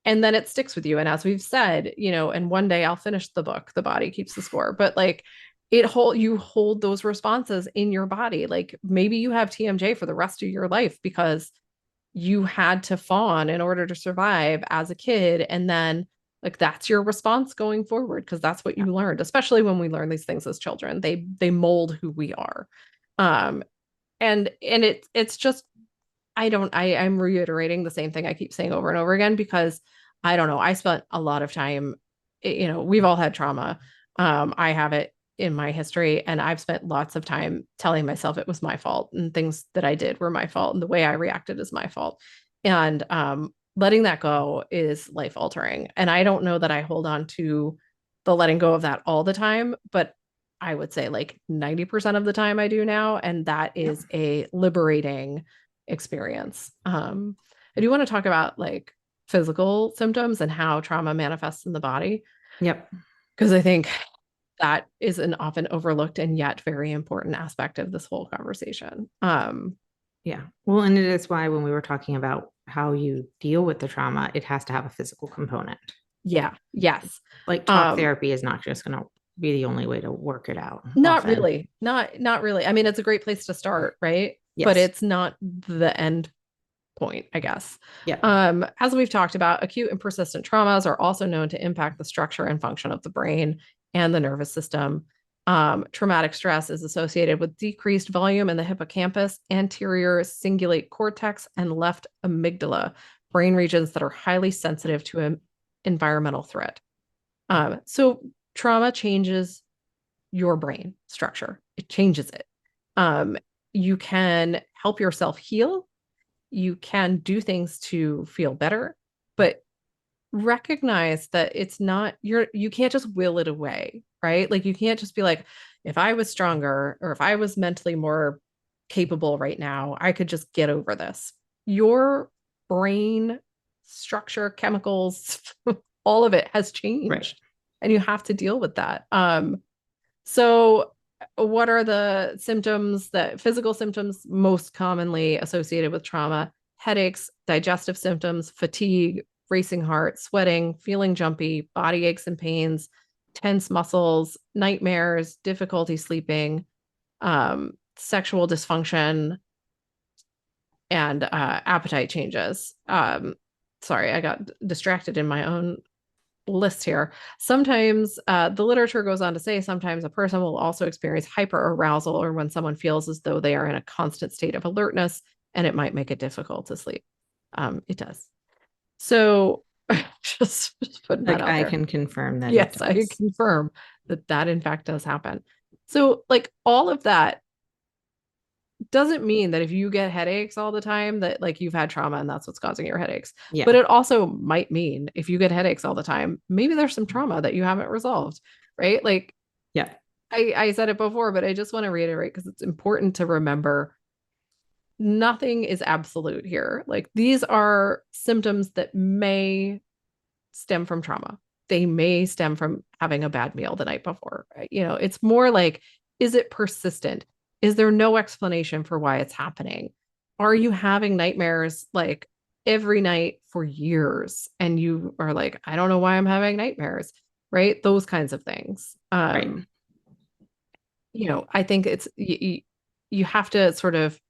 B: it sticks with you. And as we've said, and one day I'll finish the book, The Body Keeps the Score, but like, you hold those responses in your body. Like, maybe you have TMJ for the rest of your life because you had to fawn in order to survive as a kid. And then, like, that's your response going forward, because that's what you learned, especially when we learn these things as children. They mold who we are. And it's just, I'm reiterating the same thing I keep saying over and over again, because I don't know, I spent a lot of time, we've all had trauma. I have it in my history, and I've spent lots of time telling myself it was my fault, and things that I did were my fault, and the way I reacted is my fault. And letting that go is life altering. And I don't know that I hold on to the letting go of that all the time, but I would say like 90% of the time I do now. And that is a liberating experience. I do want to talk about like physical symptoms and how trauma manifests in the body.
C: Yep.
B: Because I think that is an often overlooked and yet very important aspect of this whole conversation.
C: Yeah. Well, and it is why when we were talking about how you deal with the trauma, it has to have a physical component.
B: Yeah. Yes.
C: Like, talk therapy is not just going to be the only way to work it out.
B: Not
C: often.
B: really. Not really. I mean, it's a great place to start, right?
C: Yes.
B: But it's not the end point, I guess.
C: Yeah.
B: As we've talked about, acute and persistent traumas are also known to impact the structure and function of the brain and the nervous system. Traumatic stress is associated with decreased volume in the hippocampus, anterior cingulate cortex, and left amygdala, brain regions that are highly sensitive to an environmental threat. So trauma changes your brain structure. It changes it. You can help yourself heal. You can do things to feel better, but recognize that it's not you can't just will it away, right? Like, you can't just be like, if I was stronger or if I was mentally more capable right now, I could just get over this. Your brain structure, chemicals, all of it has changed.
C: Right.
B: And you have to deal with that. So what are the physical symptoms most commonly associated with trauma? Headaches, digestive symptoms, fatigue, racing heart, sweating, feeling jumpy, body aches and pains, tense muscles, nightmares, difficulty sleeping, sexual dysfunction, and appetite changes. Sorry, I got distracted in my own list here. Sometimes the literature goes on to say sometimes a person will also experience hyperarousal, or when someone feels as though they are in a constant state of alertness, and it might make it difficult to sleep. It does. So just putting that out there.
C: I can confirm that.
B: Yes, I confirm that in fact does happen. So like, all of that doesn't mean that if you get headaches all the time that like you've had trauma and that's what's causing your headaches.
C: Yeah.
B: But it also might mean if you get headaches all the time, maybe there's some trauma that you haven't resolved, right? Like,
C: yeah,
B: I said it before, but I just want to reiterate because it's important to remember nothing is absolute here. Like, these are symptoms that may stem from trauma. They may stem from having a bad meal the night before. Right? It's more like, is it persistent? Is there no explanation for why it's happening? Are you having nightmares like every night for years? And you are like, I don't know why I'm having nightmares, right? Those kinds of things.
C: Right.
B: I think it's, you have to sort of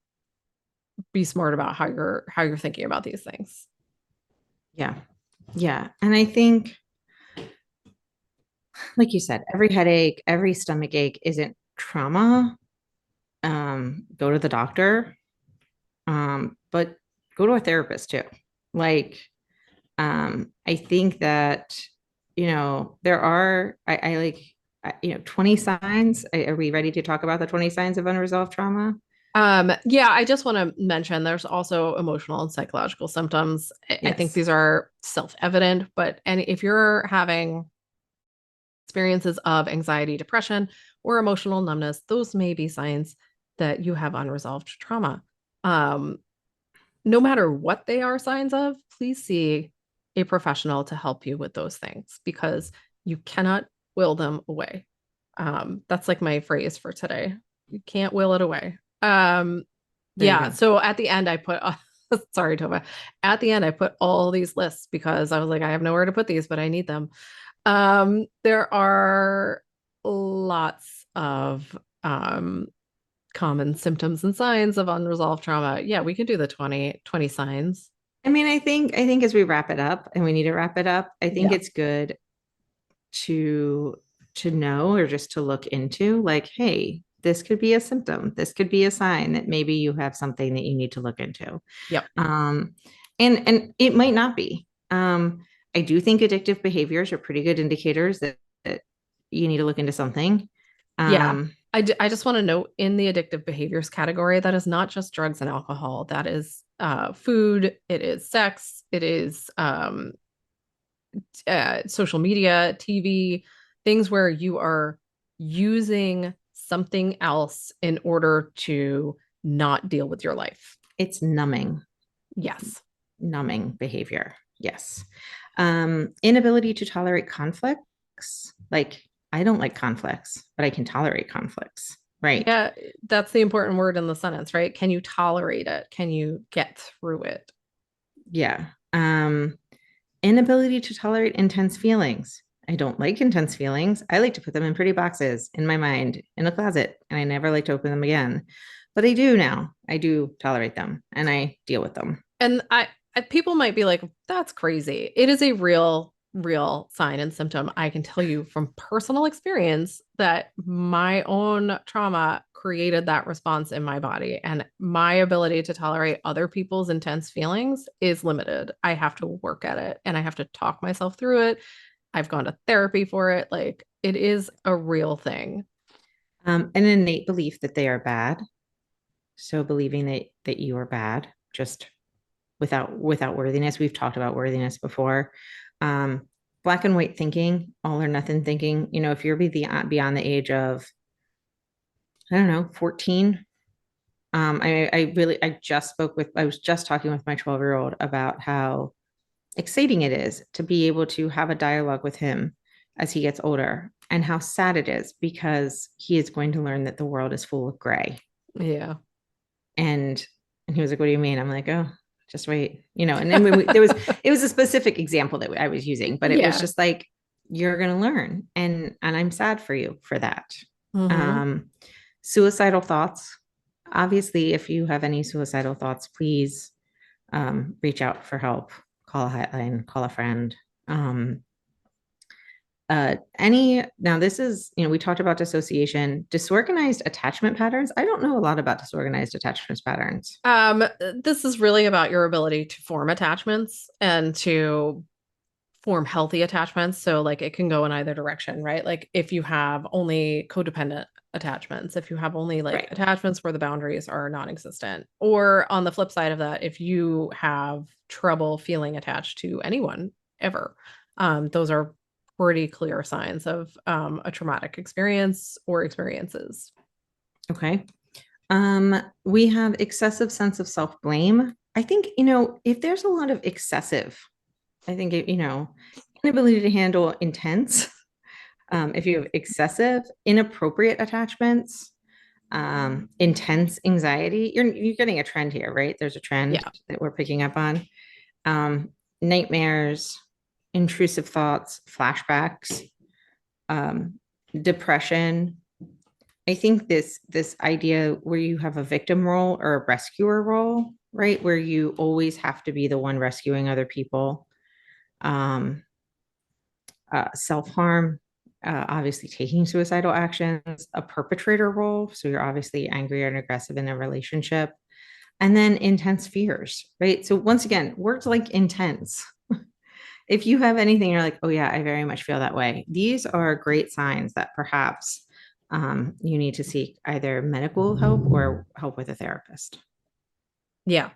B: be smart about how you're thinking about these things.
C: Yeah. Yeah. And I think, like you said, every headache, every stomach ache isn't trauma. Go to the doctor. But go to a therapist too. Like, I think that, there are, I 20 signs. Are we ready to talk about the 20 signs of unresolved trauma?
B: Yeah, I just want to mention there's also emotional and psychological symptoms. I think
C: Yes.
B: these are self-evident, but if you're having experiences of anxiety, depression, or emotional numbness, those may be signs that you have unresolved trauma. Um, no matter what they are signs of, please see a professional to help you with those things because you cannot will them away. That's like my phrase for today. You can't will it away.
C: There you
B: Yeah.
C: go.
B: So at the end, I put, sorry, Tova. At the end, I put all these lists because I was like, I have nowhere to put these, but I need them. There are lots of common symptoms and signs of unresolved trauma. Yeah, we can do the 20 signs.
C: I mean, I think as we wrap it up, and we need to wrap it up, I think
B: Yeah.
C: it's good to know, or just to look into, like, hey, this could be a symptom. This could be a sign that maybe you have something that you need to look into.
B: Yep.
C: And it might not be. I do think addictive behaviors are pretty good indicators that you need to look into something.
B: Yeah. I just want to note in the addictive behaviors category, that is not just drugs and alcohol. That is food, it is sex, it is social media, TV, things where you are using something else in order to not deal with your life.
C: It's numbing
B: Yes.
C: behavior. Yes. Inability to tolerate conflicts. Like, I don't like conflicts, but I can tolerate conflicts. Right.
B: Yeah, that's the important word in the sentence, right? Can you tolerate it? Can you get through it?
C: Yeah. Inability to tolerate intense feelings. I don't like intense feelings. I like to put them in pretty boxes in my mind in a closet, and I never like to open them again. But I do now. I do tolerate them and I deal with them.
B: And people might be like, that's crazy. It is a real sign and symptom. I can tell you from personal experience that my own trauma created that response in my body, and my ability to tolerate other people's intense feelings is limited. I have to work at it and I have to talk myself through it. I've gone to therapy for it. Like, it is a real thing.
C: An innate belief that they are bad. So believing that you are bad, just without worthiness. We've talked about worthiness before. Black and white thinking, all or nothing thinking. If you're beyond the age of, I don't know, 14. I was just talking with my 12-year-old about how exciting it is to be able to have a dialogue with him as he gets older, and how sad it is because he is going to learn that the world is full of gray.
B: Yeah.
C: And he was like, "What do you mean?" I'm like, "Oh, just wait." And then it was a specific example that I was using, but it was
B: Yeah.
C: just like, you're going to learn, and I'm sad for you for that.
B: Mm-hmm.
C: Suicidal thoughts. Obviously, if you have any suicidal thoughts, please reach out for help. Call a hotline, call a friend. Now this is, we talked about dissociation, disorganized attachment patterns. I don't know a lot about disorganized attachment patterns.
B: This is really about your ability to form attachments and to form healthy attachments. So like it can go in either direction, right? Like if you have only codependent attachments, if you have only like
C: Right.
B: attachments where the boundaries are non-existent, or on the flip side of that, if you have trouble feeling attached to anyone ever, those are pretty clear signs of a traumatic experience or experiences.
C: Okay. We have excessive sense of self-blame. I think, if there's a lot of excessive, I think, inability to handle intense, if you have excessive, inappropriate attachments, intense anxiety, you're getting a trend here, right? There's a trend
B: Yeah.
C: that we're picking up on. Nightmares, intrusive thoughts, flashbacks, depression. I think this idea where you have a victim role or a rescuer role, right? Where you always have to be the one rescuing other people. Self-harm, obviously taking suicidal actions, a perpetrator role. So you're obviously angry and aggressive in a relationship. And then intense fears, right? So once again, words like intense. If you have anything, you're like, oh yeah, I very much feel that way. These are great signs that perhaps you need to seek either medical help or help with a therapist.
B: Yeah.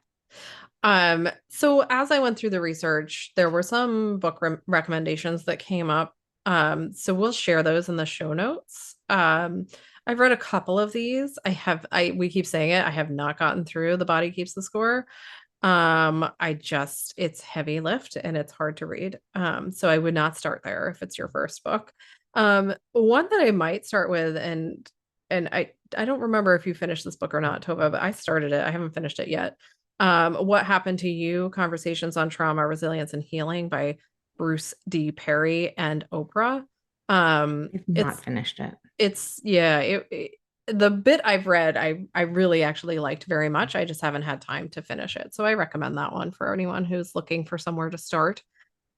B: So as I went through the research, there were some book recommendations that came up. So we'll share those in the show notes. I've read a couple of these. We keep saying it. I have not gotten through The Body Keeps the Score. It's heavy lift and it's hard to read. So I would not start there if it's your first book. One that I might start with, and I don't remember if you finished this book or not, Tova, but I started it. I haven't finished it yet. What Happened to You? Conversations on Trauma, Resilience, and Healing by Bruce D. Perry and Oprah.
C: I've not finished it.
B: The bit I've read, I really actually liked very much. I just haven't had time to finish it. So I recommend that one for anyone who's looking for somewhere to start.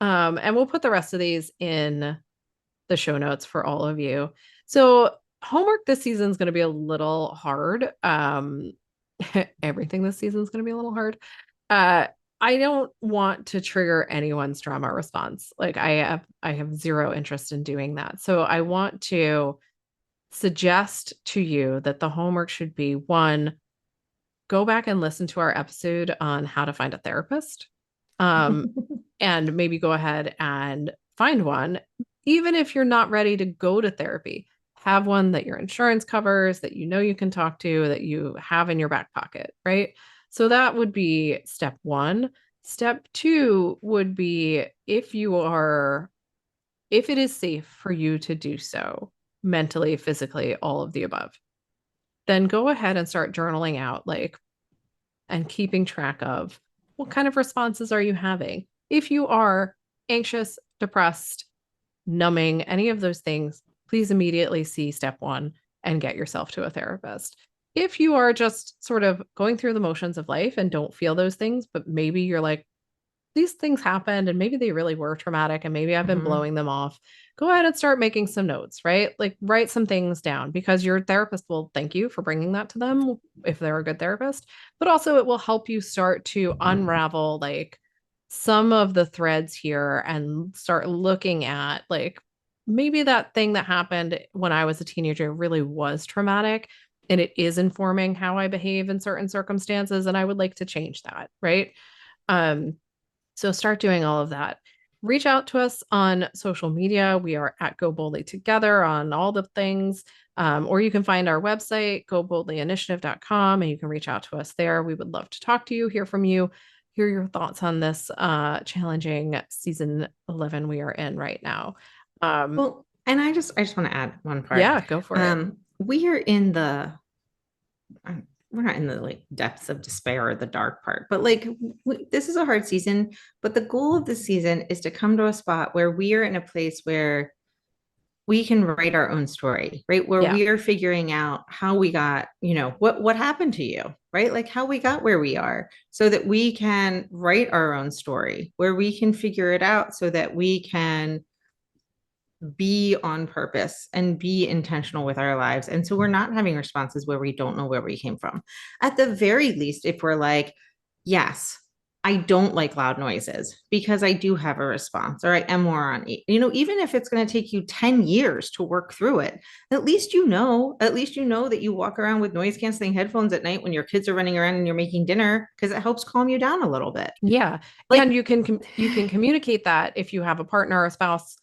B: And we'll put the rest of these in the show notes for all of you. So homework this season is going to be a little hard. Everything this season is going to be a little hard. I don't want to trigger anyone's trauma response. Like I have zero interest in doing that. So I want to suggest to you that the homework should be, one, go back and listen to our episode on how to find a therapist. And maybe go ahead and find one. Even if you're not ready to go to therapy, have one that your insurance covers, that you know you can talk to, that you have in your back pocket, right? So that would be step one. Step two would be if it is safe for you to do so, mentally, physically, all of the above, then go ahead and start journaling out, and keeping track of what kind of responses are you having. If you are anxious, depressed, numbing, any of those things, please immediately see step one and get yourself to a therapist. If you are just sort of going through the motions of life and don't feel those things, but maybe you're like, these things happened and maybe they really were traumatic and maybe I've been blowing them off, go ahead and start making some notes, right? Like write some things down, because your therapist will thank you for bringing that to them if they're a good therapist, but also it will help you start to unravel some of the threads here and start looking at maybe that thing that happened when I was a teenager really was traumatic and it is informing how I behave in certain circumstances. And I would like to change that. Right. So start doing all of that. Reach out to us on social media. We are at Go Boldly Together on all the things. Or you can find our website, goboldlyinitiative.com, and you can reach out to us there. We would love to talk to you, hear from you, hear your thoughts on this challenging season 11 we are in right now.
C: Well, and I just want to add one part.
B: Yeah, go for it.
C: We are we're not in the depths of despair or the dark part, but this is a hard season, but the goal of this season is to come to a spot where we are in a place where we can write our own story, right? Where we are figuring out how we got, what happened to you, right? Like how we got where we are, so that we can write our own story, where we can figure it out so that we can be on purpose and be intentional with our lives. And so we're not having responses where we don't know where we came from. At the very least, if we're like, yes, I don't like loud noises because I do have a response, or I am more on, even if it's going to take you 10 years to work through it, at least you know that you walk around with noise canceling headphones at night when your kids are running around and you're making dinner, because it helps calm you down a little bit.
B: Yeah. And you can communicate that if you have a partner, a spouse,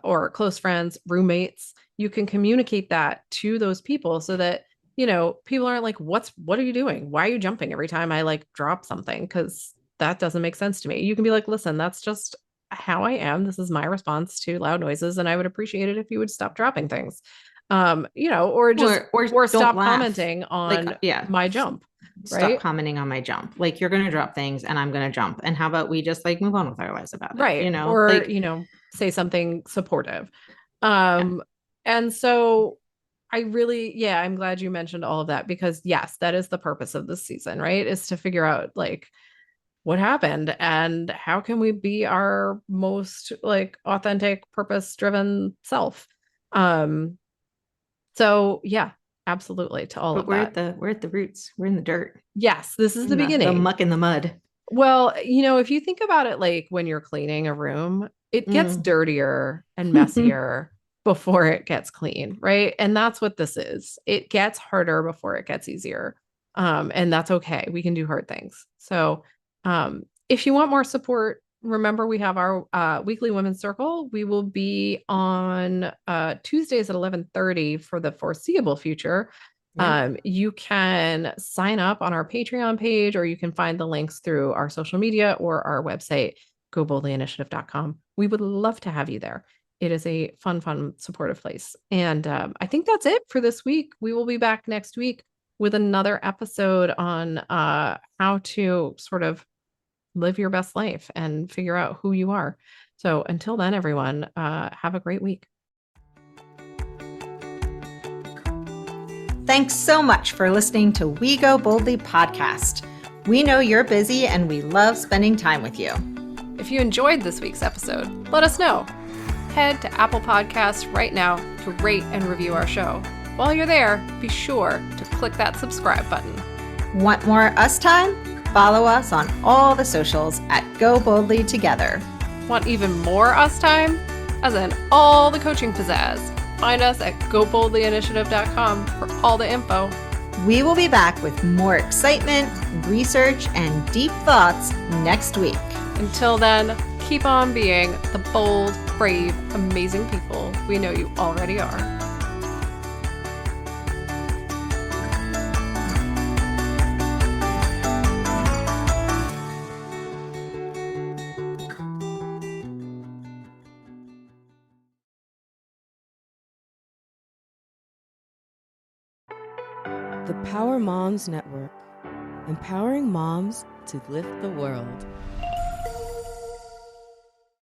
B: or close friends, roommates, you can communicate that to those people so that, people aren't like, what are you doing? Why are you jumping every time I drop something? Because that doesn't make sense to me. You can be like, listen, that's just how I am. This is my response to loud noises. And I would appreciate it if you would stop dropping things, or stop commenting on my jump. Right?
C: Stop commenting on my jump. You're going to drop things and I'm going to jump. And how about we just move on with our lives about it?
B: Right. Or, say something supportive. And so I'm glad you mentioned all of that, because yes, that is the purpose of this season, right? Is to figure out what happened and how can we be our most authentic, purpose-driven self. So yeah, absolutely, to all of that.
C: We're at the roots. We're in the dirt.
B: Yes, this is the beginning.
C: The muck and the mud.
B: Well, if you think about it, when you're cleaning a room, it gets dirtier and messier before it gets clean, right? And that's what this is. It gets harder before it gets easier. And that's okay. We can do hard things. So if you want more support, remember we have our weekly women's circle. We will be on Tuesdays at 11:30 for the foreseeable future. You can sign up on our Patreon page, or you can find the links through our social media or our website, goboldlyinitiative.com. We would love to have you there. It is a fun, supportive place. And I think that's it for this week. We will be back next week with another episode on how to sort of live your best life and figure out who you are. So until then, everyone, have a great week.
D: Thanks so much for listening to We Go Boldly podcast. We know you're busy and we love spending time with you.
B: If you enjoyed this week's episode, let us know. Head to Apple Podcasts right now to rate and review our show. While you're there, be sure to click that subscribe button.
D: Want more us time? Follow us on all the socials at Go Boldly Together.
B: Want even more us time? As in all the coaching pizzazz. Find us at goboldlyinitiative.com for all the info.
D: We will be back with more excitement, research, and deep thoughts next week.
B: Until then, keep on being the bold, brave, amazing people we know you already are.
A: The Power Moms Network, empowering moms to lift the world.